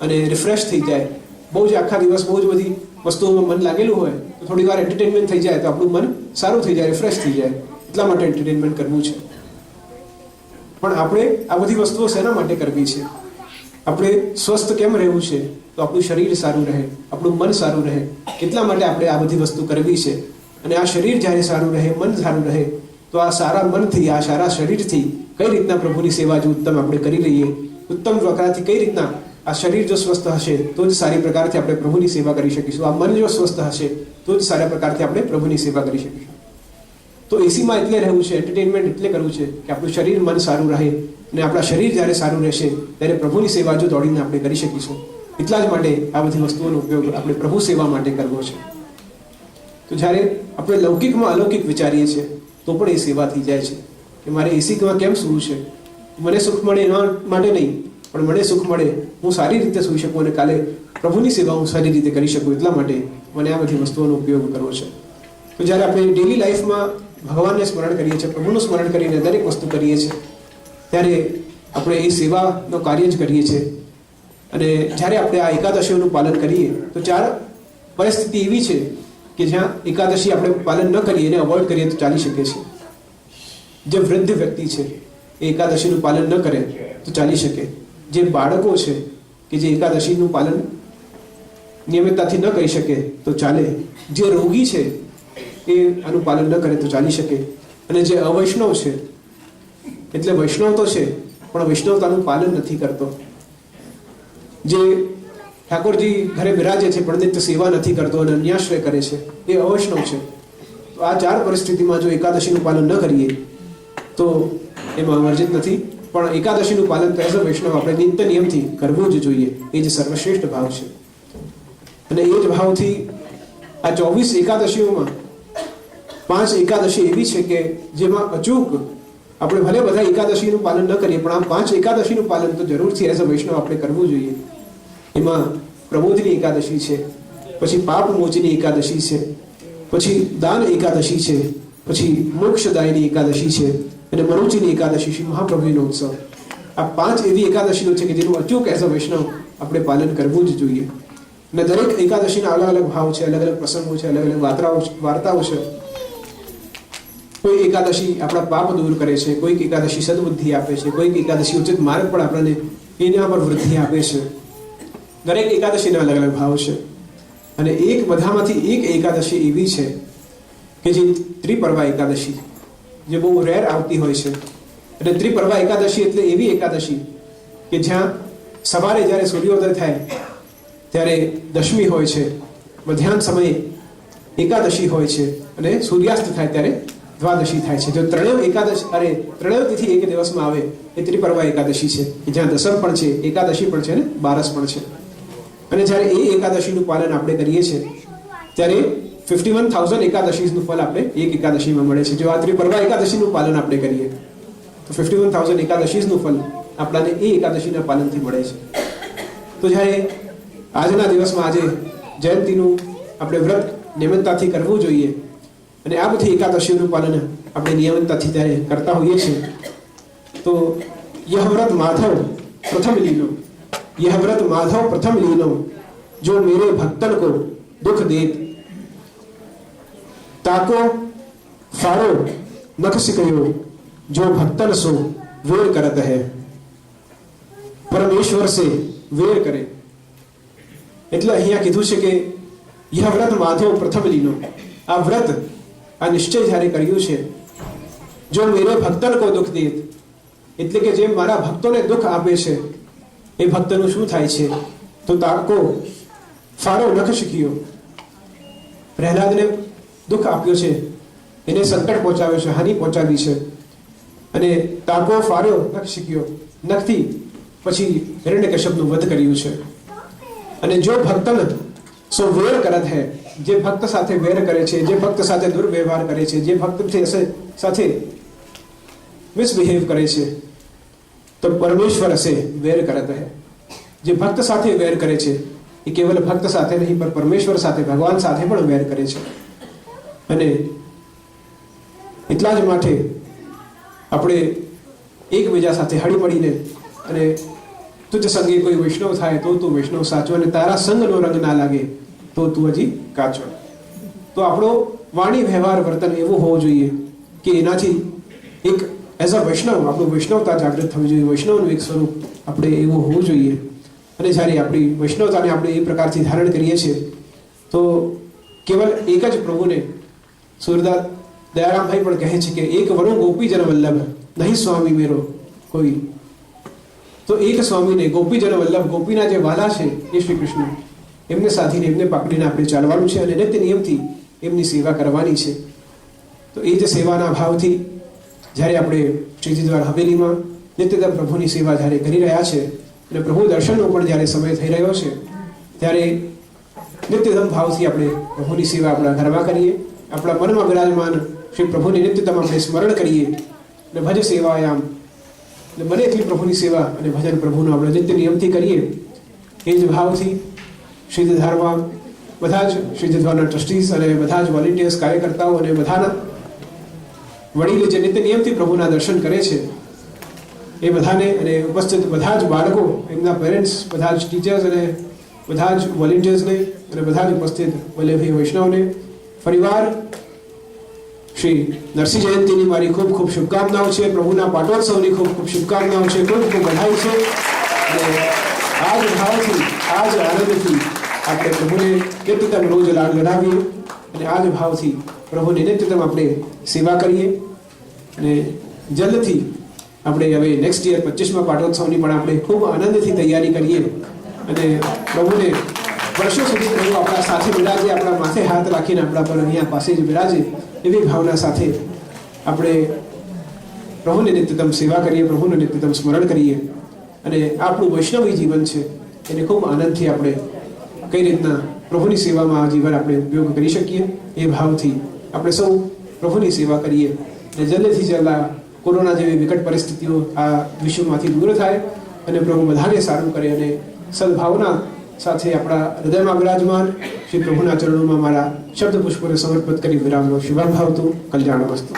અને રિફ્રેશ થઈ જાય. બહુ જ આખા દિવસ બહુ જ બધી વસ્તુઓમાં મન લાગેલું હોય તો થોડી વાર એન્ટરટેનમેન્ટ થઈ જાય તો આપણું મન સારું થઈ જાય, રિફ્રેશ થઈ જાય. એટલા માટે એન્ટરટેનમેન્ટ કરવું છે. પણ આપણે આ બધી વસ્તુઓ શેના માટે કરવી છે? આપણે સ્વસ્થ કેમ રહેવું છે? તો આપણું શરીર સારું રહે, આપણું મન સારું રહે, એટલા માટે આપણે આ બધી વસ્તુ કરવી છે. અને આ શરીર જ્યારે સારું રહે, મન સારું રહે, તો આ સારા મનથી, આ સારા શરીરથી કઈ રીતના પ્રભુની સેવા જો ઉત્તમ આપણે કરી લઈએ, ઉત્તમ પ્રકારથી કઈ રીતના આ શરીર જો સ્વસ્થ હશે તો જ સારી પ્રકારથી આપણે પ્રભુની સેવા કરી શકીશું. આ મન જો સ્વસ્થ હશે તો જ સારા પ્રકારથી આપણે પ્રભુની સેવા કરી શકીશું. તો એસીમાં એટલે રહેવું છે, એન્ટરટેનમેન્ટ એટલે કરવું છે કે આપણું શરીર મન સારું રહે, અને આપણા શરીર જ્યારે સારું રહેશે ત્યારે પ્રભુની સેવા જો દોડીને આપણે કરી શકીશું. એટલા જ માટે આ બધી વસ્તુઓનો ઉપયોગ આપણે પ્રભુ સેવા માટે કરવો છે. તો જ્યારે આપણે લૌકિકમાં અલૌકિક વિચારીએ છીએ તો પણ એ સેવા થઈ જાય છે કે મારે એસીમાં કેમ સૂવું છે? મને સુખ મળે એના માટે નહીં, પણ મને સુખ મળે, હું સારી રીતે સૂઈ શકું અને કાલે પ્રભુની સેવા હું સારી રીતે કરી શકું, એટલા માટે મને આ બધી વસ્તુઓનો ઉપયોગ કરવો છે. તો જ્યારે આપણે ડેલી લાઈફમાં ભગવાનને સ્મરણ કરીએ છીએ, પ્રભુનું સ્મરણ કરીને દરેક વસ્તુ કરીએ છીએ, ત્યારે આપણે એ સેવાનો કાર્ય જ કરીએ છીએ. અને જ્યારે આપણે આ એકાદશીઓનું પાલન કરીએ તો 4 પરિસ્થિતિ એવી છે કે જ્યાં એકાદશી આપણે પાલન ન કરીએ, એને અવોઇડ કરીએ તો ચાલી શકે છે. જે વૃદ્ધ વ્યક્તિ છે એ એકાદશીનું પાલન ન કરે તો ચાલી શકે. જે બાળકો છે કે જે એકાદશીનું પાલન નિયમિતતાથી ન કરી શકે તો ચાલે. જે રોગી છે એ આનું પાલન ન કરે તો ચાલી શકે. અને જે અવૈષ્ણવ છે, એટલે વૈષ્ણવ તો છે પણ વૈષ્ણવતાનું પાલન નથી કરતો, જે ઠાકોરજી ઘરે બિરાજે છે પણ નિત્ય સેવા નથી કરતો અને અન્યાશ્રય કરે છે, એ અવૈષ્ણવ છે. તો આ 4 પરિસ્થિતિમાં જો એકાદશીનું પાલન ન કરીએ તો એમાં વર્જિત નથી. પણ એકાદશીનું પાલન તો એઝ અ વૈષ્ણવ આપણે નિત્ય નિયમથી કરવું જ જોઈએ. એ જ સર્વશ્રેષ્ઠ ભાવ છે. અને એ જ ભાવથી આ 24 એકાદશીઓમાં 5 એકાદશી એવી છે કે જેમાં અચૂક આપણે ભલે બધા એકાદશીનું પાલન ન કરીએ પણ આ 5 એકાદશીનું પાલન તો જરૂરથી એઝ અ વૈષ્ણવ આપણે કરવું જોઈએ. એમાં પ્રબોધની એકાદશી છે, પછી પાપ મોચની એકાદશી છે, પછી દાન એકાદશી છે, પછી મોક્ષદાયની એકાદશી છે, અને મરુચિની એકાદશી છે, મહાપ્રભુનો ઉત્સવ. આ 5 એવી એકાદશીઓ છે કે જેનું અચૂક એઝ અ વૈષ્ણવ આપણે પાલન કરવું જ જોઈએ. અને દરેક એકાદશીના અલગ અલગ ભાવ છે, અલગ અલગ પ્રસંગો છે, અલગ અલગ વાર્તાઓ છે. કોઈ એકાદશી આપણા પાપ દૂર કરે છે, કોઈક એકાદશી સદબુદ્ધિ આપે છે, કોઈક એકાદશી ઉચિત માર્ગ પણ આપણને એના પર વૃદ્ધિ આપે છે. દરેક એકાદશીના અલગ અલગ ભાવ છે. અને બધામાંથી એક એકાદશી એવી છે કે જે ત્રિપર્વા એકાદશી, જે બહુ રેર આવતી હોય છે. અને ત્રિપર્વા એકાદશી એટલે એવી એકાદશી કે જ્યાં સવારે જ્યારે સૂર્યોદય થાય ત્યારે દશમી હોય છે, મધ્યાહન સમયે એકાદશી હોય છે, અને સૂર્યાસ્ત થાય ત્યારે દ્વાદશી થાય છે. જો ત્રણેય તિથિ એક દિવસમાં આવે એ ત્રિપર્વા એકાદશી છે કે જ્યાં દસમ પણ છે, એકાદશી પણ છે અને બારસ પણ છે. અને જ્યારે એ એકાદશીનું પાલન આપણે કરીએ છીએ ત્યારે 51,000 એકાદશીનું ફળ આપણે એક એકાદશીમાં મળે છે. જો આ ત્રિપર્વા એકાદશીનું પાલન આપણે કરીએ તો 51,000 એકાદશીનું ફળ આપણને એ એકાદશીના પાલનથી મળે છે. તો જ્યારે આજના દિવસમાં આજે જયંતીનું આપણે વ્રત નિયમિતતાથી કરવું જોઈએ, અને આ બધી એકાદશીઓનું પાલન આપણે નિયમિતતાથી ત્યારે કરતા હોઈએ છીએ તો यह व्रत माधव प्रथम लीनो, यह व्रत माधव प्रथम लीनो, जो मेरे भक्तन को दुख देत, ताको फारो नख सिकयो, जो भक्तन सो वेर करत है. परमेश्वर से वेर करे. એટલે અહીંયા કીધું છે કે यह व्रत माधव प्रथम लीनो, આ વ્રત, આ નિશ્ચય જ્યારે કર્યું છે, જો મેરે ભક્તન કો દુઃખ દેત, એટલે કે જે મારા ભક્તોને દુઃખ આપે છે એ ભક્તનું શું થાય છે? તો તાકો ફારો નખ શીખ્યો, પ્રહલાદને દુઃખ આપ્યો છે, એને સંકટ પહોંચાવ્યો છે, હાનિ પહોંચાડી છે, અને તાકો ફારો નખ શીખ્યો, નખથી પછી હિરણ્યકશ્યપનું વધ કર્યું છે. અને જો ભક્તન સો વેર કરત હે, જે ભક્ત સાથે વેર કરે છે, જે ભક્ત સાથે દુર્વ્યવહાર કરે છે, જે ભક્ત સાથે મિસબિહેવ કરે છે, તો પરમેશ્વર હશે વેર કરત હે. જે ભક્ત સાથે વેર કરે છે એ કેવલ ભક્ત સાથે નહીં પણ પરમેશ્વર સાથે, ભગવાન સાથે પણ વેર કરે છે. અને એટલા જ માટે આપણે એકબીજા સાથે હળી મળીને, અને તુજ સંગે કોઈ વૈષ્ણવ થાય તો તું વૈષ્ણવ સાચો, અને તારા સંગનો રંગ ના લાગે તો તું હજી કાચો. તો આપણો વાણી વ્યવહાર વર્તન એવું હોવું જોઈએ કે એનાથી એક એઝ અ વૈષ્ણવ આપણું વૈષ્ણવતા જાગૃત થવી જોઈએ, વૈષ્ણવનું એક સ્વરૂપ આપણે એવું હોવું જોઈએ. અને જ્યારે આપણી વૈષ્ણવતાને આપણે એ પ્રકારથી ધારણ કરીએ છીએ તો કેવલ એક જ પ્રભુને, સુરદાસ દયારામભાઈ પણ કહે છે કે એક વરુ ગોપીજન વલ્લભ નહીં સ્વામી મેરો કોઈ. તો એક સ્વામીને ગોપીજન વલ્લભ, ગોપીના જે વાલા છે એ શ્રી કૃષ્ણ, એમને સાધીને, એમને પકડીને આપણે ચાલવાનું છે અને નિત્ય નિયમથી એમની સેવા કરવાની છે. તો એ જ સેવાના ભાવથી જ્યારે આપણે શ્રીજી દ્વાર હવેલીમાં નિત્યદમ પ્રભુની સેવા જ્યારે કરી રહ્યા છે અને પ્રભુ દર્શનનો પણ જ્યારે સમય થઈ રહ્યો છે, ત્યારે નિત્યદમ ભાવથી આપણે પ્રભુની સેવા આપણા ઘરમાં કરીએ, આપણા મનમાં બિરાજમાન શ્રી પ્રભુની નિત્યદમ આપણે સ્મરણ કરીએ અને ભજ સેવાયામ, અને બને એટલી પ્રભુની સેવા અને ભજન પ્રભુનો આપણે નિત્ય નિયમથી કરીએ. એ જ ભાવથી શ્રીધારમાં બધા જ શ્રીધારના ટ્રસ્ટીઝ અને બધા જ વોલેન્ટિયર્સ, કાર્યકર્તાઓ અને બધાના વડીલો જે નિત્ય નિયમથી પ્રભુના દર્શન કરે છે એ બધાને, અને ઉપસ્થિત બધા જ બાળકો, એમના પેરેન્ટ્સ, બધા જ ટીચર્સ અને બધા જ વોલેન્ટિયર્સને અને બધા જ ઉપસ્થિત વલ્લભી વૈષ્ણવને ફરીવાર શ્રી નરસિંહ જયંતિની મારી ખૂબ ખૂબ શુભકામનાઓ છે. પ્રભુના પાટોત્સવની ખૂબ ખૂબ શુભકામનાઓ છે, ખૂબ ખૂબ બધાઈ છે. અને આ જ ભાવથી, આ જ આનંદથી આપણે પ્રભુને નિત્યતમ રોજ લાડ લડાવીએ અને આ જ ભાવથી પ્રભુની નિત્યતમ આપણે સેવા કરીએ. અને જલ્દથી આપણે હવે નેક્સ્ટ યર 25મા પાટોત્સવની પણ આપણે ખૂબ આનંદથી તૈયારી કરીએ અને પ્રભુને વર્ષો સુધી પ્રભુ આપણા સાથે બિરાજે, આપણા માથે હાથ રાખીને આપણા પર અહીંયા પાસે જ બિરાજે, એવી ભાવના સાથે આપણે પ્રભુને નિત્યતમ સેવા કરીએ, પ્રભુનું નિત્યતમ સ્મરણ કરીએ અને આપણું વૈષ્ણવી જીવન છે એને ખૂબ આનંદથી આપણે કઈ રીતના પ્રભુની સેવામાં આ જીવન આપણે ઉપયોગ કરી શકીએ એ ભાવથી આપણે સૌ પ્રભુની સેવા કરીએ. અને જલ્દીથી જલ્દ કોરોના જેવી વિકટ પરિસ્થિતિઓ આ વિશ્વમાંથી દૂર થાય અને પ્રભુ બધાને સારું કરે અને સદભાવના સાથે આપણા હૃદયમાં બિરાજમાન શ્રી પ્રભુના ચરણોમાં મારા શબ્દ પુષ્પોને સમર્પિત કરી વિરામનો શુભમ ભાવતું. કલ્યાણ વસ્તુ.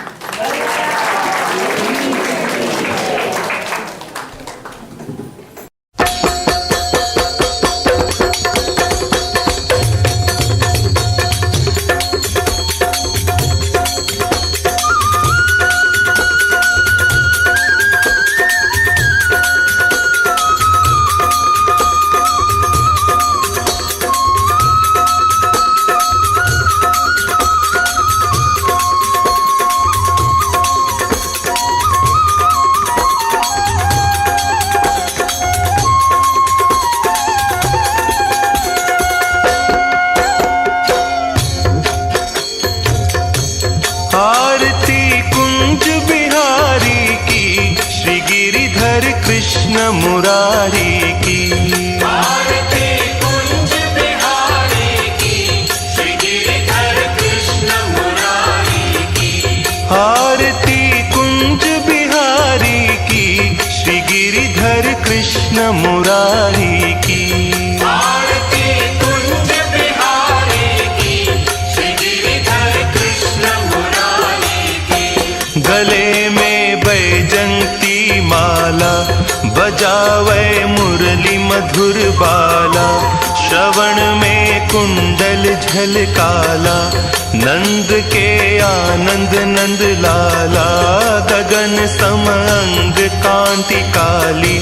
बजावे मुरली मधुर बाला, श्रवण में कुंडल झलकाला, नंद के आनंद नंद लाला, गगन समअंग कांति काली,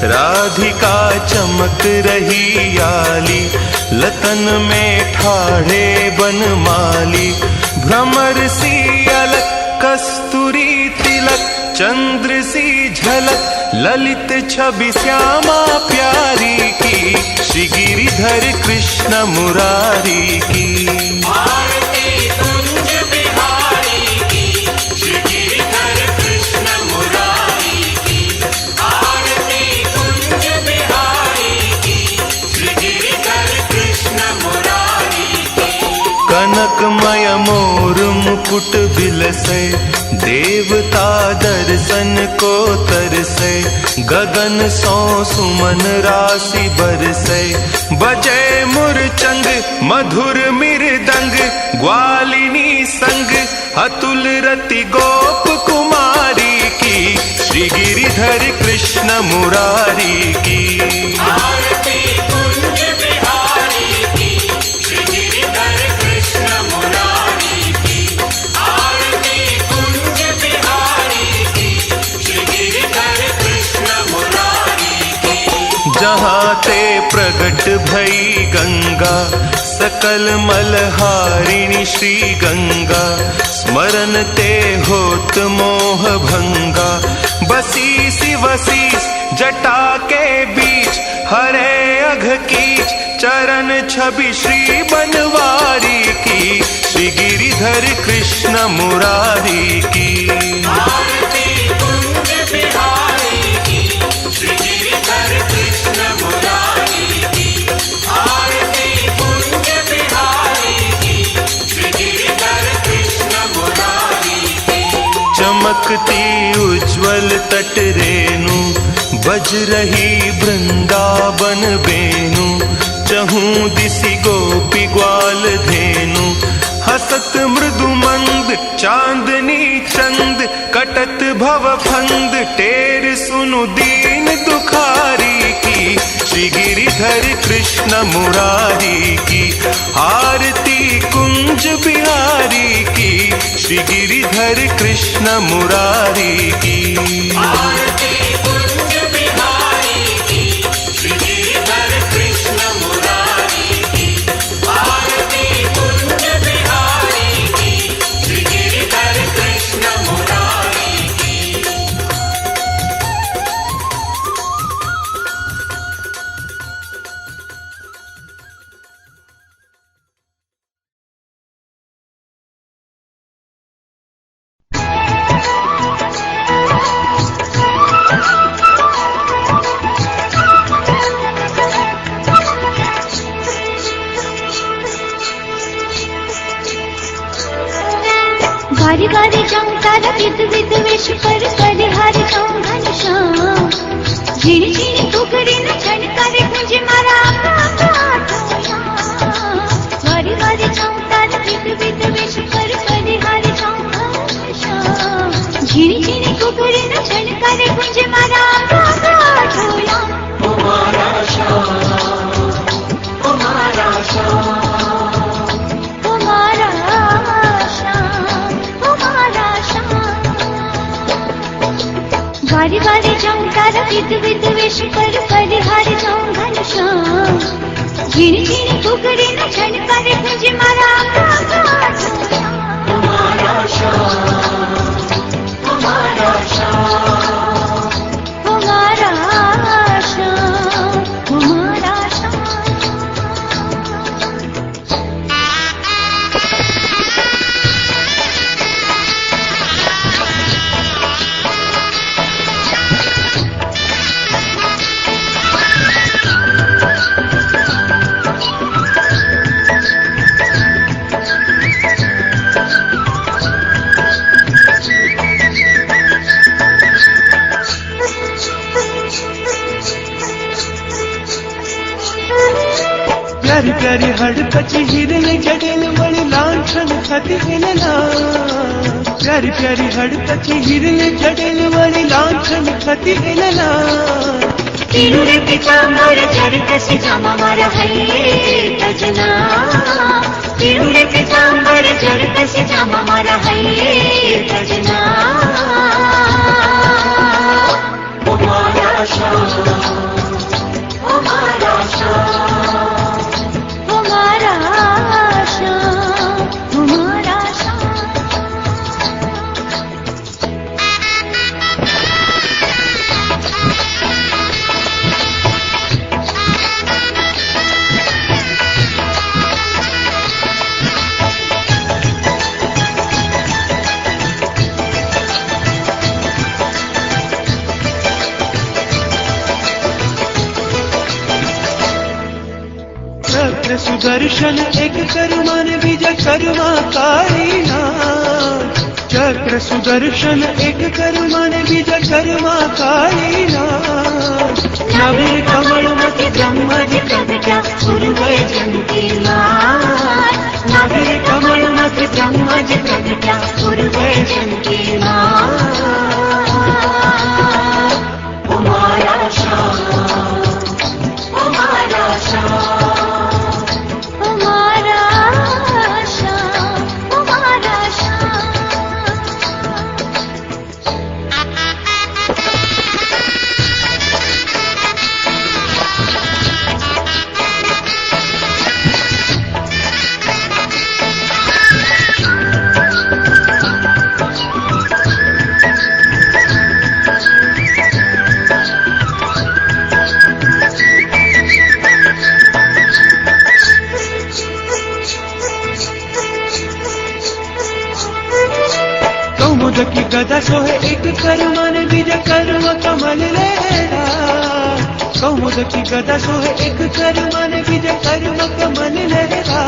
राधिका चमक रही आली, लतन में ठाढ़े बनमाली, भ्रमर सी अलक कस्तूरी तिलक, चंद्र सी झलक ललित छवि श्यामा प्यारी की, श्री गिरिधर कृष्ण मुरारी की। आरती कुंज बिहारी की, श्री गिरिधर कृष्ण मुरारी की, आरती कुंज बिहारी की, श्री गिरिधर कृष्ण मुरारी मुकुट बिलसे, देवता दर्शन को तरसे, गगन सो सुमन राशि बरसे, बजे मुरचंग मधुर मृदंग, ग्वालिनी संग अतुल रति गोप कुमारी की, श्री गिरिधर कृष्ण मुरारी की। आरती कुंज बिहारी की, श्री गिरिधर कृष्ण मुरारी की। आरती कुंज बिहारी की, श्री गिरिधर कृष्ण मुरारी की। जहाँ ते प्रगट भई गंगा, सकल मलहारिणी श्री गंगा, स्मरण ते होत मोह भंगा, बसी सी वसीस जटा के बीच, हरे अघ कीच चरण छवि श्री बनवारी की, श्री गिरिधर कृष्ण मुरारी की। आरती कुंज बिहारी की, श्री गिरिधर कृष्ण मुरारी की। आरती कुंज बिहारी की, श्री गिरिधर कृष्ण मुरारी की। चमकती उज्ज्वल तट रेणु, बज रही वृंदावन बेनु, चहूं दिसि गोपी ग्वाल धेनु, हसत मृदु मंद चांदनी चंद, कटत भव फंद टेर सुनु दीन दुखारी की, श्री गिरिधर कृष्ण मुरारी की। आरती कुंज बिहारी की, श्री गिरिधर कृष्ण मुरारी की। आरती कुंज बिहारी की, श्री गिरिधर कृष्ण मुरारी की। आरती कुंज बिहारी की, श्री गिरिधर कृष्ण मुरारी की। बारी बारी जाऊं तारा विद विद वेश पर परिहारी जाऊं घनश्याम, झिणी झिणी टुकड़ी न छनकारे मुझे मारा आठोया। बारी बारी जाऊं तारा विद विद वेश पर परिहारी जाऊं घनश्याम, झिणी झिणी टुकड़ी न छनकारे मुझे मारा आठोया। हमारा श्याम, हमारा श्याम, तुम्हारा श्याम, तुम्हारा श्याम। बारी बारी जाऊं तारा विद विद वेश पर परिहारी जाऊं घनश्याम, झिणी झिणी टुकड़ी न छनकारे मुझे मारा आठोया। हमारा श्याम, हमारा श्याम, तुम्हारा श्याम, तुम्हारा श्याम। प्यारी प्यारी हड़कची हिरन जडेल मणि लांछन खति हिलना, प्यारी प्यारी हड़कची हिरन जडेल मणि लांछन खति हिलना। तिरुरे पितांबर झरकसी जामा मारा हल्ले तजना, तिरुरे पितांबर झरकसी जामा मारा हल्ले तजना। हमारा श्याम, हमारा श्याम, तुम्हारा श्याम, तुम्हारा श्याम। रत्न सुदर्शन एक करुमान बीज कर्मा कारीना, चक्र सुदर्शन एक कर्मन बीज कर्मा काळीनाथ नवीन कमलमती ब्रह्मजी प्रगटा उर्वे जंतीनाथ नवीन कमलमती ब्रह्मजी प्रगटा उर्वे जंतीनाथ हमारा श्याम हमारा श्याम हमारा श्याम हमारा श्याम कौमुदकी गदा सोहे एक कर्मन बीज कर्म कमल लहरा कौमुदकी गदा सोहे एक कर्मन बीज कर्म कमल लहरा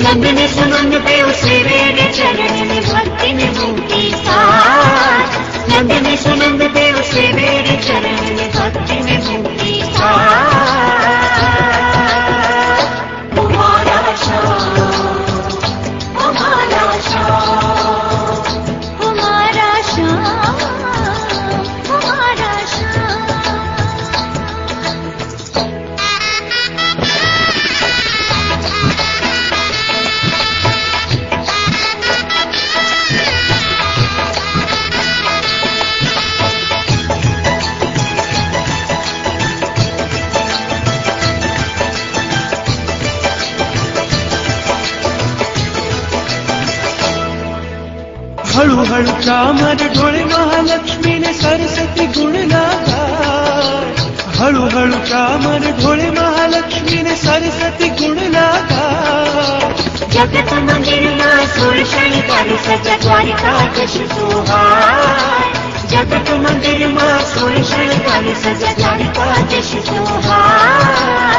नंदने सुनंदते उसे मेरे चरण में भक्ति में मुक्ति साथ नंदने सुनंदते उसे मेरे चरण में भक्ति में मुक्ति साथ हमारा श्याम हमारा श्याम हमारा श्याम हमारा श्याम हळू हळू चामर ढोळे महालक्ष्मी ने सरस्वती गुण लागा हळू हळू चामर ढोळे महालक्ष्मी ने सरस्वती गुण लागा जगत मंदिर में सोल शनिवार सजा द्वारिका जश सोहार जगत मंदिर में सोल शनिवार सजा द्वारिका जश सोहार